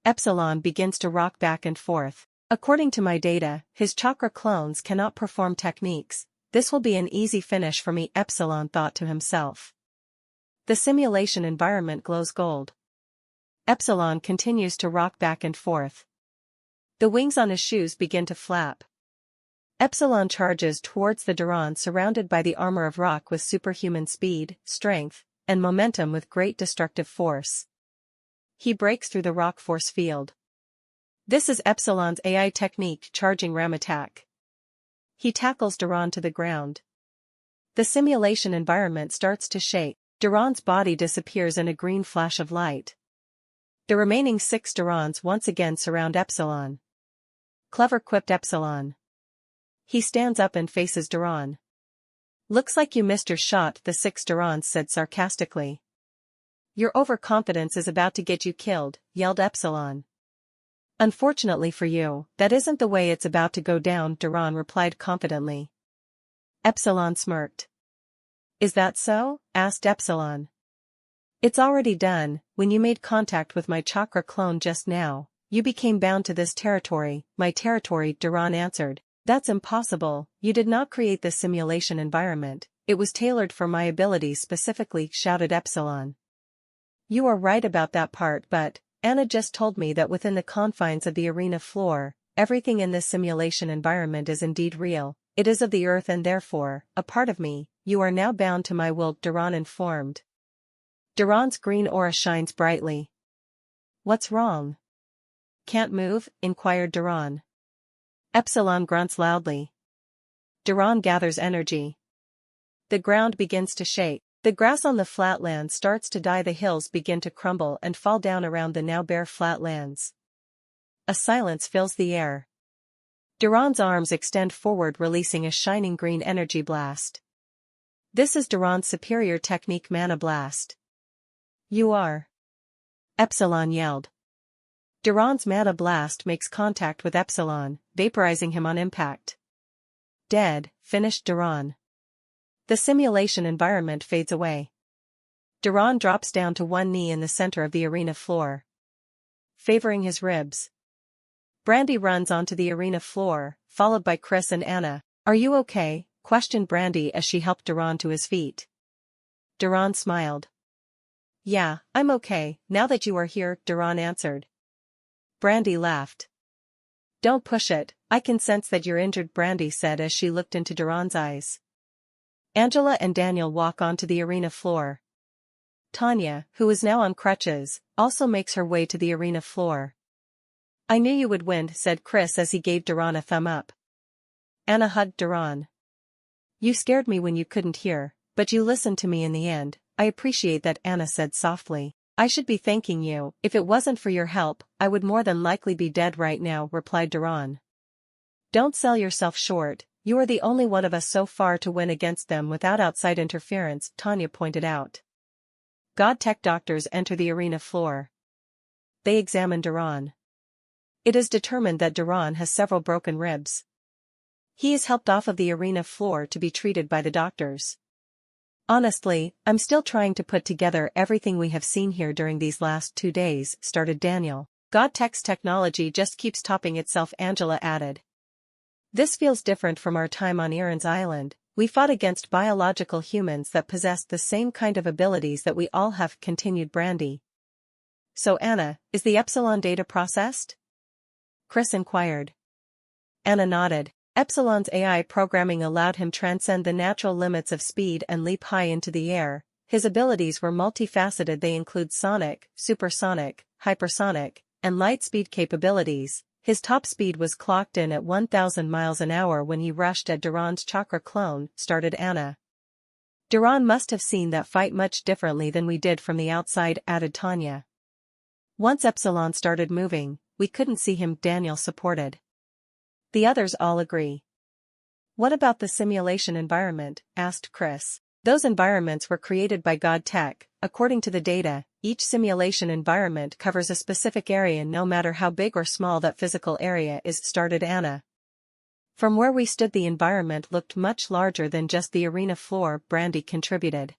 Epsilon begins to rock back and forth. According to my data, his chakra clones cannot perform techniques. This will be an easy finish for me, Epsilon thought to himself. The simulation environment glows gold. Epsilon continues to rock back and forth. The wings on his shoes begin to flap. Epsilon charges towards the Duran surrounded by the armor of rock with superhuman speed, strength, and momentum with great destructive force. He breaks through the rock force field. This is Epsilon's AI technique, charging ram attack. He tackles Duran to the ground. The simulation environment starts to shake. Duran's body disappears in a green flash of light. The remaining 6 Durans once again surround Epsilon. Clever, quipped Epsilon. He stands up and faces Duran. Looks like you missed your shot, the 6 Durans said sarcastically. Your overconfidence is about to get you killed, yelled Epsilon. Unfortunately for you, that isn't the way it's about to go down, Duran replied confidently. Epsilon smirked. Is that so? Asked Epsilon. It's already done. When you made contact with my chakra clone just now, you became bound to this territory. My territory, Duran answered. That's impossible. You did not create this simulation environment. It was tailored for my abilities specifically, shouted Epsilon. You are right about that part, but Anna just told me that within the confines of the arena floor, everything in this simulation environment is indeed real. It is of the earth and therefore, a part of me. You are now bound to my will, Duran informed. Duran's green aura shines brightly. What's wrong? Can't move? Inquired Duran. Epsilon grunts loudly. Duran gathers energy. The ground begins to shake. The grass on the flatlands starts to die. The hills begin to crumble and fall down around the now bare flatlands. A silence fills the air. Duran's arms extend forward, releasing a shining green energy blast. This is Duran's superior technique, Mana Blast. You are. Epsilon yelled. Duran's Mana Blast makes contact with Epsilon, vaporizing him on impact. Dead, finished Duran. The simulation environment fades away. Duran drops down to one knee in the center of the arena floor, favoring his ribs. Brandy runs onto the arena floor, followed by Chris and Anna. Are you okay? Questioned Brandy as she helped Duran to his feet. Duran smiled. Yeah, I'm okay, now that you are here, Duran answered. Brandy laughed. Don't push it, I can sense that you're injured, Brandy said as she looked into Duran's eyes. Angela and Daniel walk onto the arena floor. Tanya, who is now on crutches, also makes her way to the arena floor. I knew you would win, said Chris as he gave Duran a thumb up. Anna hugged Duran. You scared me when you couldn't hear, but you listened to me in the end. I appreciate that, Anna said softly. I should be thanking you. If it wasn't for your help, I would more than likely be dead right now, replied Duran. Don't sell yourself short. You are the only one of us so far to win against them without outside interference, Tanya pointed out. God Tech doctors enter the arena floor. They examine Duran. It is determined that Duran has several broken ribs. He is helped off of the arena floor to be treated by the doctors. Honestly, I'm still trying to put together everything we have seen here during these last 2 days, started Daniel. God Tech's technology just keeps topping itself, Angela added. This feels different from our time on Erin's Island. We fought against biological humans that possessed the same kind of abilities that we all have, continued Brandy. So Anna, is the Epsilon data processed? Chris inquired. Anna nodded. Epsilon's AI programming allowed him transcend the natural limits of speed and leap high into the air. His abilities were multifaceted. They include sonic, supersonic, hypersonic, and light speed capabilities. His top speed was clocked in at 1,000 miles an hour when he rushed at Duran's chakra clone, started Anna. Duran must have seen that fight much differently than we did from the outside, added Tanya. Once Epsilon started moving, we couldn't see him, Daniel supported. The others all agree. What about the simulation environment? Asked Chris. Those environments were created by God Tech. According to the data, each simulation environment covers a specific area no matter how big or small that physical area is, started Anna. From where we stood the environment looked much larger than just the arena floor, Brandy contributed.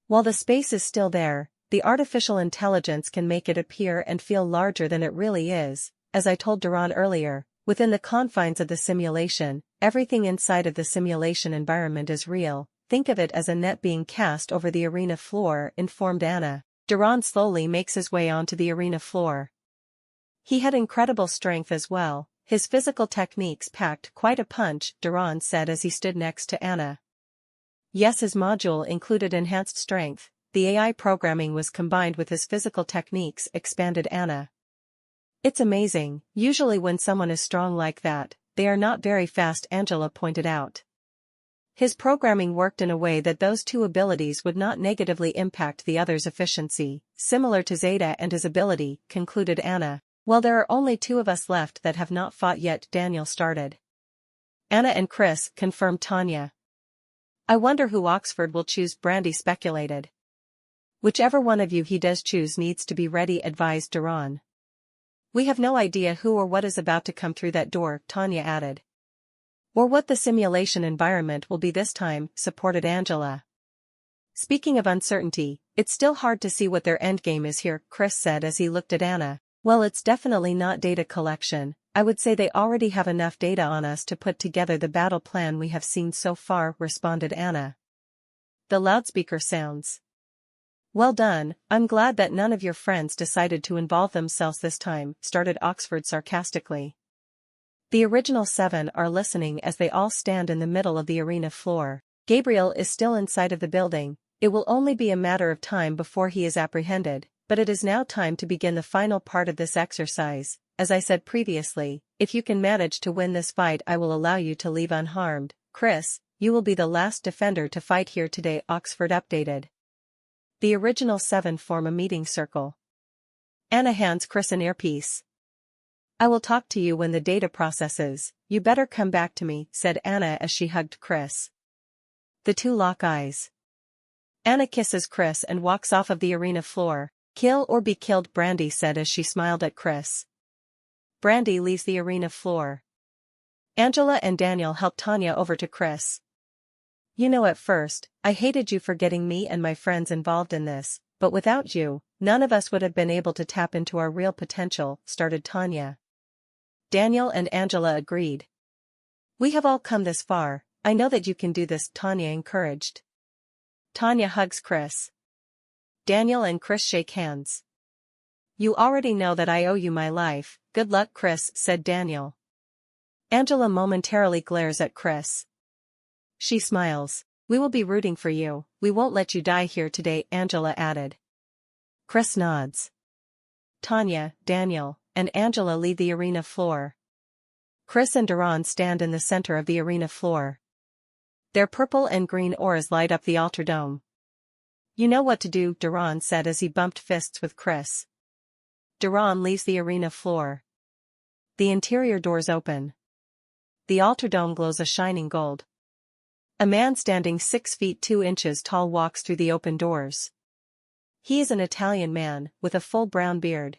While the space is still there, the artificial intelligence can make it appear and feel larger than it really is. As I told Duran earlier, within the confines of the simulation, everything inside of the simulation environment is real. Think of it as a net being cast over the arena floor, informed Anna. Duran slowly makes his way onto the arena floor. He had incredible strength as well. His physical techniques packed quite a punch, Duran said as he stood next to Anna. Yes, his module included enhanced strength. The AI programming was combined with his physical techniques, expanded Anna. It's amazing. Usually when someone is strong like that, they are not very fast, Angela pointed out. His programming worked in a way that those two abilities would not negatively impact the other's efficiency, similar to Zeta and his ability, concluded Anna. Well, there are only 2 of us left that have not fought yet, Daniel started. Anna and Chris, confirmed Tanya. I wonder who Oxford will choose, Brandy speculated. Whichever one of you he does choose needs to be ready, advised Duran. We have no idea who or what is about to come through that door, Tanya added. Or what the simulation environment will be this time, supported Angela. Speaking of uncertainty, it's still hard to see what their endgame is here, Chris said as he looked at Anna. Well, it's definitely not data collection. I would say they already have enough data on us to put together the battle plan we have seen so far, responded Anna. The loudspeaker sounds. Well done, I'm glad that none of your friends decided to involve themselves this time, started Oxford sarcastically. The original 7 are listening as they all stand in the middle of the arena floor. Gabriel is still inside of the building. It will only be a matter of time before he is apprehended, but it is now time to begin the final part of this exercise. As I said previously, if you can manage to win this fight, I will allow you to leave unharmed. Chris, you will be the last defender to fight here today, Oxford updated. The original 7 form a meeting circle. Anna hands Chris an earpiece. I will talk to you when the data processes. You better come back to me, said Anna as she hugged Chris. The 2 lock eyes. Anna kisses Chris and walks off of the arena floor. Kill or be killed, Brandy said as she smiled at Chris. Brandy leaves the arena floor. Angela and Daniel help Tanya over to Chris. You know, at first, I hated you for getting me and my friends involved in this, but without you, none of us would have been able to tap into our real potential, started Tanya. Daniel and Angela agreed. We have all come this far. I know that you can do this, Tanya encouraged. Tanya hugs Chris. Daniel and Chris shake hands. You already know that I owe you my life. Good luck, Chris, said Daniel. Angela momentarily glares at Chris. She smiles. We will be rooting for you. We won't let you die here today, Angela added. Chris nods. Tanya, Daniel, and Angela leave the arena floor. Chris and Duran stand in the center of the arena floor. Their purple and green auras light up the AlterDome. You know what to do, Duran said as he bumped fists with Chris. Duran leaves the arena floor. The interior doors open. The AlterDome glows a shining gold. A man standing 6 feet 2 inches tall walks through the open doors. He is an Italian man, with a full brown beard.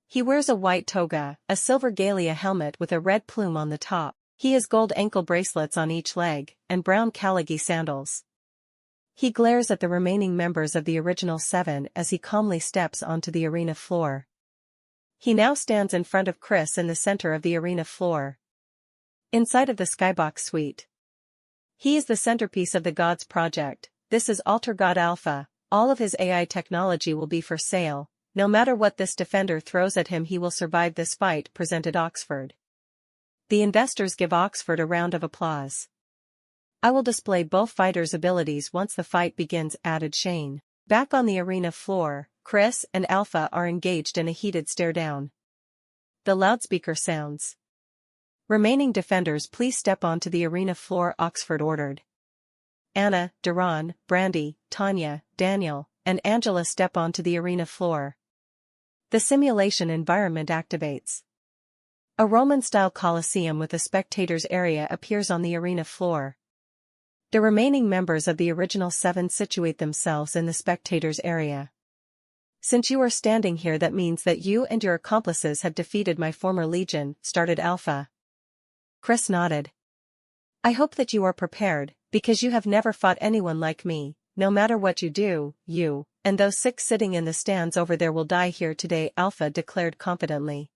He wears a white toga, a silver Gallia helmet with a red plume on the top. He has gold ankle bracelets on each leg, and brown Calagi sandals. He glares at the remaining members of the original 7 as he calmly steps onto the arena floor. He now stands in front of Chris in the center of the arena floor. Inside of the Skybox suite. He is the centerpiece of the Gods project. This is AlterGod Alpha. All of his AI technology will be for sale. No matter what this defender throws at him, he will survive this fight, presented Oxford. The investors give Oxford a round of applause. I will display both fighters' abilities once the fight begins, added Shane. Back on the arena floor, Chris and Alpha are engaged in a heated stare-down. The loudspeaker sounds. Remaining defenders, please step onto the arena floor, Oxford ordered. Anna, Duran, Brandy, Tanya, Daniel, and Angela step onto the arena floor. The simulation environment activates. A Roman-style coliseum with a spectators area appears on the arena floor. The remaining members of the original 7 situate themselves in the spectators area. Since you are standing here, that means that you and your accomplices have defeated my former legion, started Alpha. Chris nodded. I hope that you are prepared, because you have never fought anyone like me. No matter what you do, you and those 6 sitting in the stands over there will die here today, Alpha declared confidently.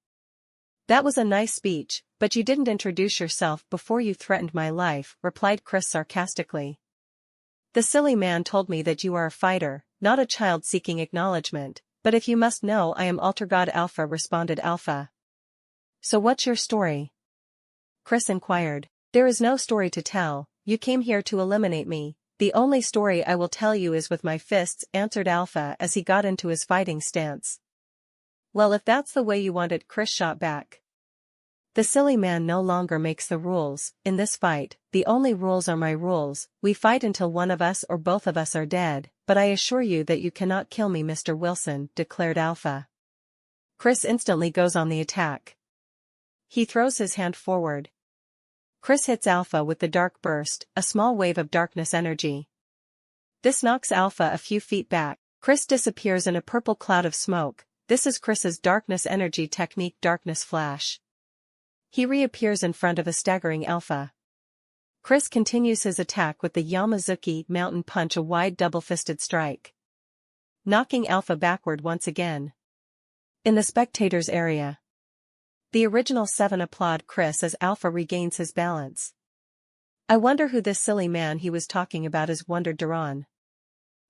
That was a nice speech, but you didn't introduce yourself before you threatened my life, replied Chris sarcastically. The silly man told me that you are a fighter, not a child seeking acknowledgement, but if you must know, I am AlterGod Alpha, responded Alpha. So what's your story? Chris inquired. There is no story to tell, you came here to eliminate me. The only story I will tell you is with my fists, answered Alpha as he got into his fighting stance. Well, if that's the way you want it, Chris shot back. The silly man no longer makes the rules. In this fight, the only rules are my rules. We fight until one of us or both of us are dead, but I assure you that you cannot kill me, Mr. Wilson, declared Alpha. Chris instantly goes on the attack. He throws his hand forward. Chris hits Alpha with the dark burst, a small wave of darkness energy. This knocks Alpha a few feet back. Chris disappears in a purple cloud of smoke. This is Chris's darkness energy technique, Darkness Flash. He reappears in front of a staggering Alpha. Chris continues his attack with the Yamazuki Mountain Punch, a wide double-fisted strike, knocking Alpha backward once again. In the spectators' area, the original 7 applaud Chris as Alpha regains his balance. I wonder who this silly man he was talking about is, wondered Duran.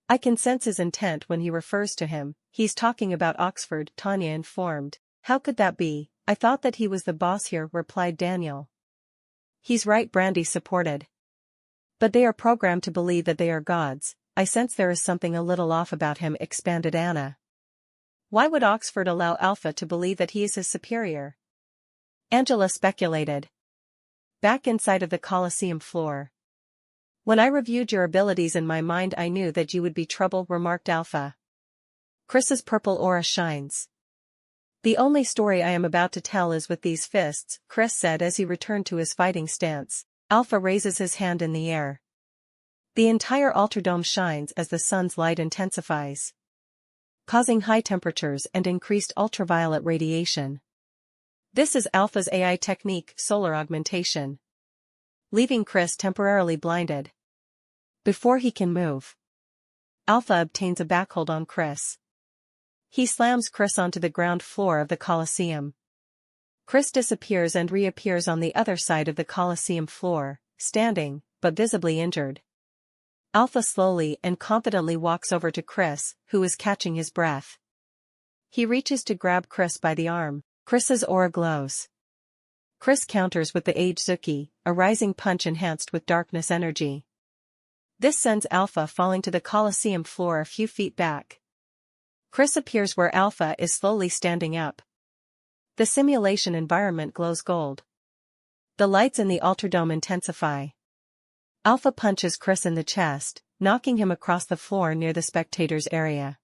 I can sense his intent when he refers to him. He's talking about Oxford, Tanya informed. How could that be? I thought that he was the boss here, replied Daniel. He's right, Brandy supported. But they are programmed to believe that they are gods. I sense there is something a little off about him, expanded Anna. Why would Oxford allow Alpha to believe that he is his superior? Angela speculated. Back inside of the Colosseum floor. When I reviewed your abilities in my mind, I knew that you would be trouble, remarked Alpha. Chris's purple aura shines. The only story I am about to tell is with these fists, Chris said as he returned to his fighting stance. Alpha raises his hand in the air. The entire AlterDome shines as the sun's light intensifies, causing high temperatures and increased ultraviolet radiation. This is Alpha's AI technique, solar augmentation, leaving Chris temporarily blinded. Before he can move, Alpha obtains a backhold on Chris. He slams Chris onto the ground floor of the Colosseum. Chris disappears and reappears on the other side of the Colosseum floor, standing, but visibly injured. Alpha slowly and confidently walks over to Chris, who is catching his breath. He reaches to grab Chris by the arm. Chris's aura glows. Chris counters with the Age-Zuki, a rising punch enhanced with darkness energy. This sends Alpha falling to the Colosseum floor a few feet back. Chris appears where Alpha is slowly standing up. The simulation environment glows gold. The lights in the AlterDome intensify. Alpha punches Chris in the chest, knocking him across the floor near the spectators' area.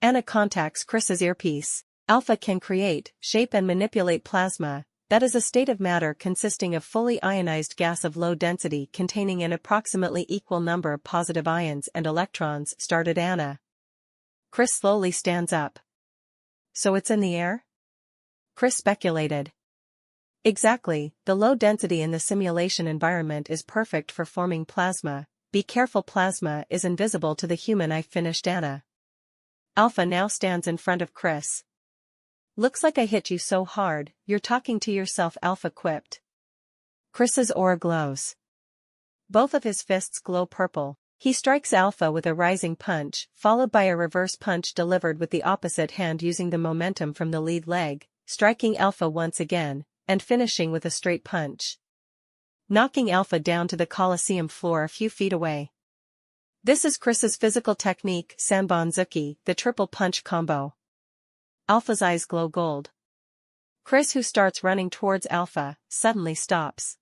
Anna contacts Chris's earpiece. Alpha can create, shape and manipulate plasma, that is a state of matter consisting of fully ionized gas of low density containing an approximately equal number of positive ions and electrons, started Anna. Chris slowly stands up. So it's in the air? Chris speculated. Exactly, the low density in the simulation environment is perfect for forming plasma. Be careful, plasma is invisible to the human eye, finished Anna. Alpha now stands in front of Chris. Looks like I hit you so hard, you're talking to yourself, Alpha quipped. Chris's aura glows. Both of his fists glow purple. He strikes Alpha with a rising punch, followed by a reverse punch delivered with the opposite hand using the momentum from the lead leg, striking Alpha once again, and finishing with a straight punch, knocking Alpha down to the Colosseum floor a few feet away. This is Chris's physical technique, Sanbon-Zuki, the triple punch combo. Alpha's eyes glow gold. Chris, who starts running towards Alpha, suddenly stops.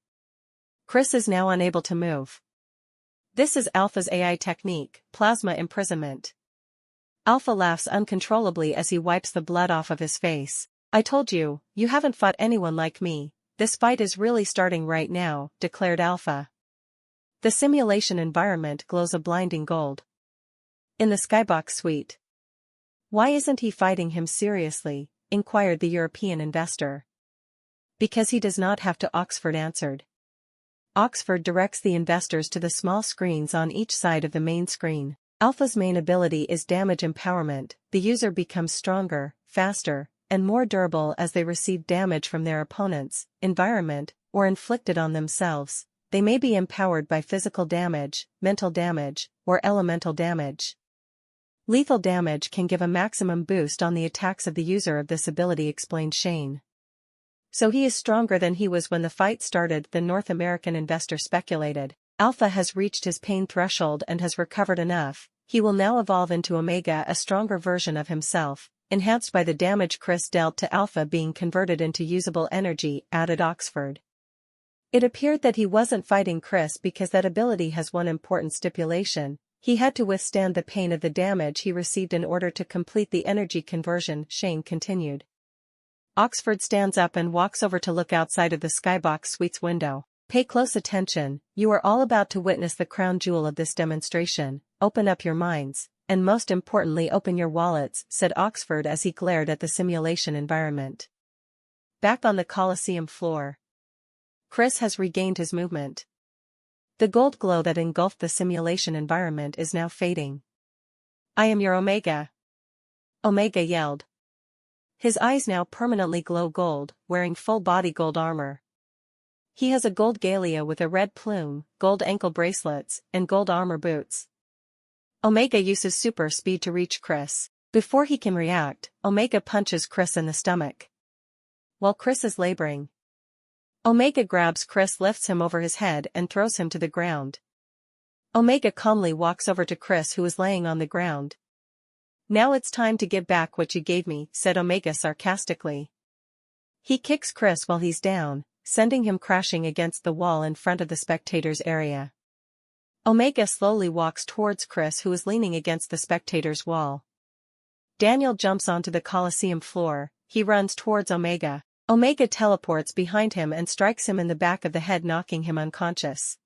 Chris is now unable to move. This is Alpha's AI technique, plasma imprisonment. Alpha laughs uncontrollably as he wipes the blood off of his face. I told you, you haven't fought anyone like me. This fight is really starting right now, declared Alpha. The simulation environment glows a blinding gold. In the skybox suite. Why isn't he fighting him seriously? Inquired the European investor. Because he does not have to, Oxford answered. Oxford directs the investors to the small screens on each side of the main screen. Alpha's main ability is damage empowerment. The user becomes stronger, faster, and more durable as they receive damage from their opponents, environment, or inflicted on themselves. They may be empowered by physical damage, mental damage, or elemental damage. Lethal damage can give a maximum boost on the attacks of the user of this ability, explained Shane. So he is stronger than he was when the fight started, the North American investor speculated. Alpha has reached his pain threshold and has recovered enough. He will now evolve into Omega, a stronger version of himself, enhanced by the damage Chris dealt to Alpha being converted into usable energy, added Oxford. It appeared that he wasn't fighting Chris because that ability has one important stipulation. He had to withstand the pain of the damage he received in order to complete the energy conversion, Shane continued. Oxford stands up and walks over to look outside of the Skybox Suite's window. Pay close attention, you are all about to witness the crown jewel of this demonstration. Open up your minds, and most importantly open your wallets, said Oxford as he glared at the simulation environment. Back on the Coliseum floor, Chris has regained his movement. The gold glow that engulfed the simulation environment is now fading. I am your Omega. Omega yelled. His eyes now permanently glow gold, wearing full-body gold armor. He has a gold Galea with a red plume, gold ankle bracelets, and gold armor boots. Omega uses super speed to reach Chris. Before he can react, Omega punches Chris in the stomach. While Chris is laboring, Omega grabs Chris, lifts him over his head and throws him to the ground. Omega calmly walks over to Chris, who is laying on the ground. Now it's time to give back what you gave me, said Omega sarcastically. He kicks Chris while he's down, sending him crashing against the wall in front of the spectators' area. Omega slowly walks towards Chris, who is leaning against the spectators' wall. Daniel jumps onto the Coliseum floor. He runs towards Omega. Omega teleports behind him and strikes him in the back of the head, knocking him unconscious.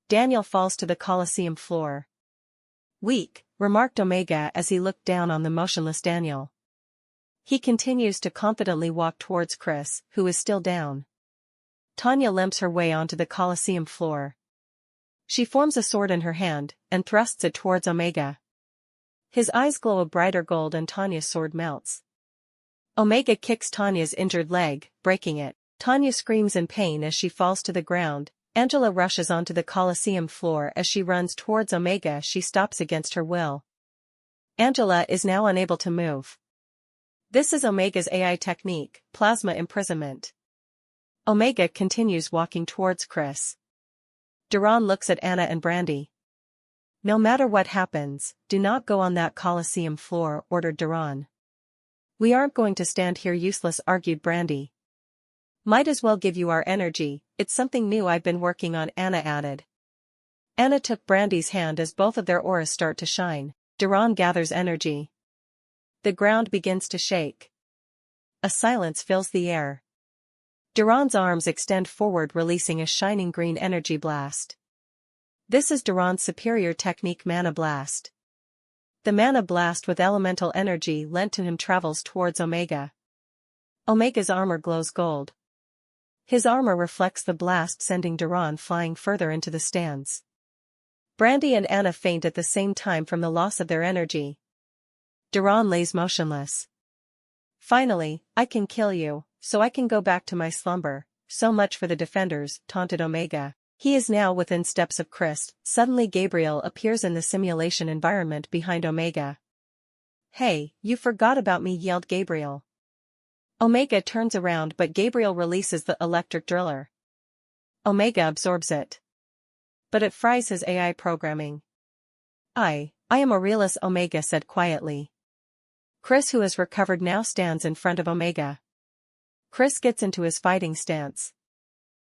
Daniel falls to the Coliseum floor. Weak, remarked Omega as he looked down on the motionless Daniel. He continues to confidently walk towards Chris, who is still down. Tanya limps her way onto the Coliseum floor. She forms a sword in her hand, and thrusts it towards Omega. His eyes glow a brighter gold and Tanya's sword melts. Omega kicks Tanya's injured leg, breaking it. Tanya screams in pain as she falls to the ground. Angela rushes onto the Coliseum floor as she runs towards Omega. She stops against her will. Angela is now unable to move. This is Omega's AI technique, plasma imprisonment. Omega continues walking towards Chris. Duran looks at Anna and Brandy. No matter what happens, do not go on that Coliseum floor, ordered Duran. We aren't going to stand here useless, argued Brandy. Might as well give you our energy, it's something new I've been working on, Anna added. Anna took Brandy's hand as both of their auras start to shine. Duran gathers energy. The ground begins to shake. A silence fills the air. Duran's arms extend forward, releasing a shining green energy blast. This is Duran's superior technique, Mana Blast. The Mana Blast with elemental energy lent to him travels towards Omega. Omega's armor glows gold. His armor reflects the blast, sending Duran flying further into the stands. Brandy and Anna faint at the same time from the loss of their energy. Duran lays motionless. Finally, I can kill you, so I can go back to my slumber. So much for the defenders, taunted Omega. He is now within steps of Chris. Suddenly Gabriel appears in the simulation environment behind Omega. Hey, you forgot about me, yelled Gabriel. Omega turns around, but Gabriel releases the electric driller. Omega absorbs it. But it fries his AI programming. I am Aurelius, Omega said quietly. Chris, who has recovered, now stands in front of Omega. Chris gets into his fighting stance.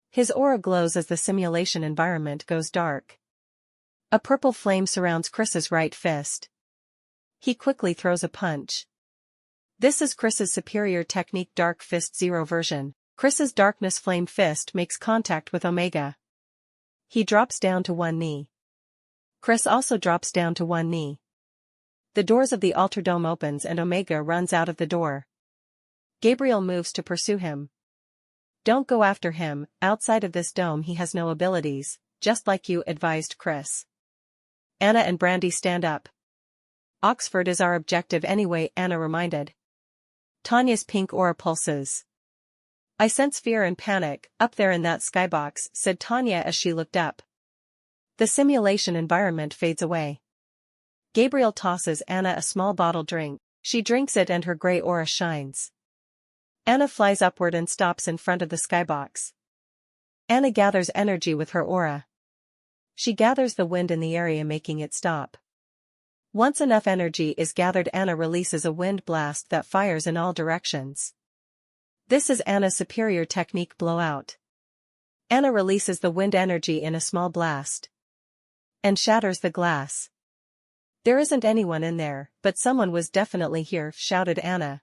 His aura glows as the simulation environment goes dark. A purple flame surrounds Chris's right fist. He quickly throws a punch. This is Chris's superior technique, Dark Fist Zero version. Chris's Darkness Flame Fist makes contact with Omega. He drops down to one knee. Chris also drops down to one knee. The doors of the AlterDome opens and Omega runs out of the door. Gabriel moves to pursue him. Don't go after him, outside of this dome he has no abilities, just like you, advised Chris. Anna and Brandy stand up. Oxford is our objective anyway, Anna reminded. Tanya's pink aura pulses. I sense fear and panic, up there in that skybox, said Tanya as she looked up. The simulation environment fades away. Gabriel tosses Anna a small bottle drink. She drinks it and her gray aura shines. Anna flies upward and stops in front of the skybox. Anna gathers energy with her aura. She gathers the wind in the area, making it stop. Once enough energy is gathered, Anna releases a wind blast that fires in all directions. This is Anna's superior technique, blowout. Anna releases the wind energy in a small blast and shatters the glass. There isn't anyone in there, but someone was definitely here, shouted Anna.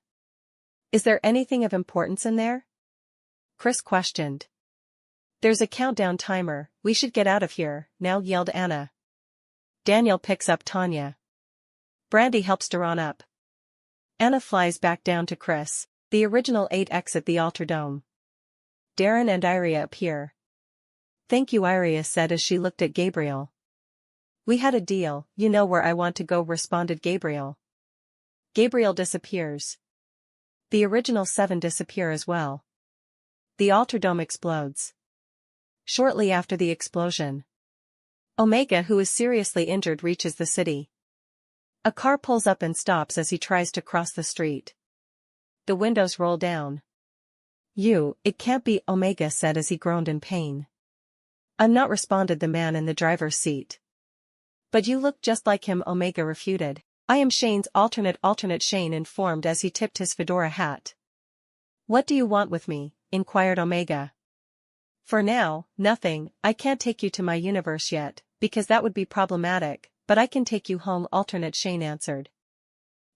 Is there anything of importance in there? Chris questioned. There's a countdown timer, we should get out of here, now, yelled Anna. Daniel picks up Tanya. Brandy helps Duran up. Anna flies back down to Chris. The original 8 exit the AlterDome. Darren and Iria appear. Thank you, Iria said as she looked at Gabriel. We had a deal, you know where I want to go, responded Gabriel. Gabriel disappears. The original 7 disappear as well. The AlterDome explodes. Shortly after the explosion, Omega, who is seriously injured, reaches the city. A car pulls up and stops as he tries to cross the street. The windows roll down. It can't be, Omega said as he groaned in pain. I'm not, responded the man in the driver's seat. But you look just like him, Omega refuted. I am Shane's alternate, Shane informed as he tipped his fedora hat. What do you want with me? Inquired Omega. For now, nothing. I can't take you to my universe yet, because that would be problematic, but I can take you home, alternate Shane answered.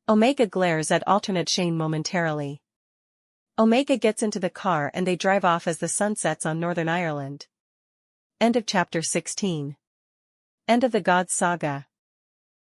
Omega glares at alternate Shane momentarily. Omega gets into the car and they drive off as the sun sets on Northern Ireland. End of chapter 16. End of the Gods Saga.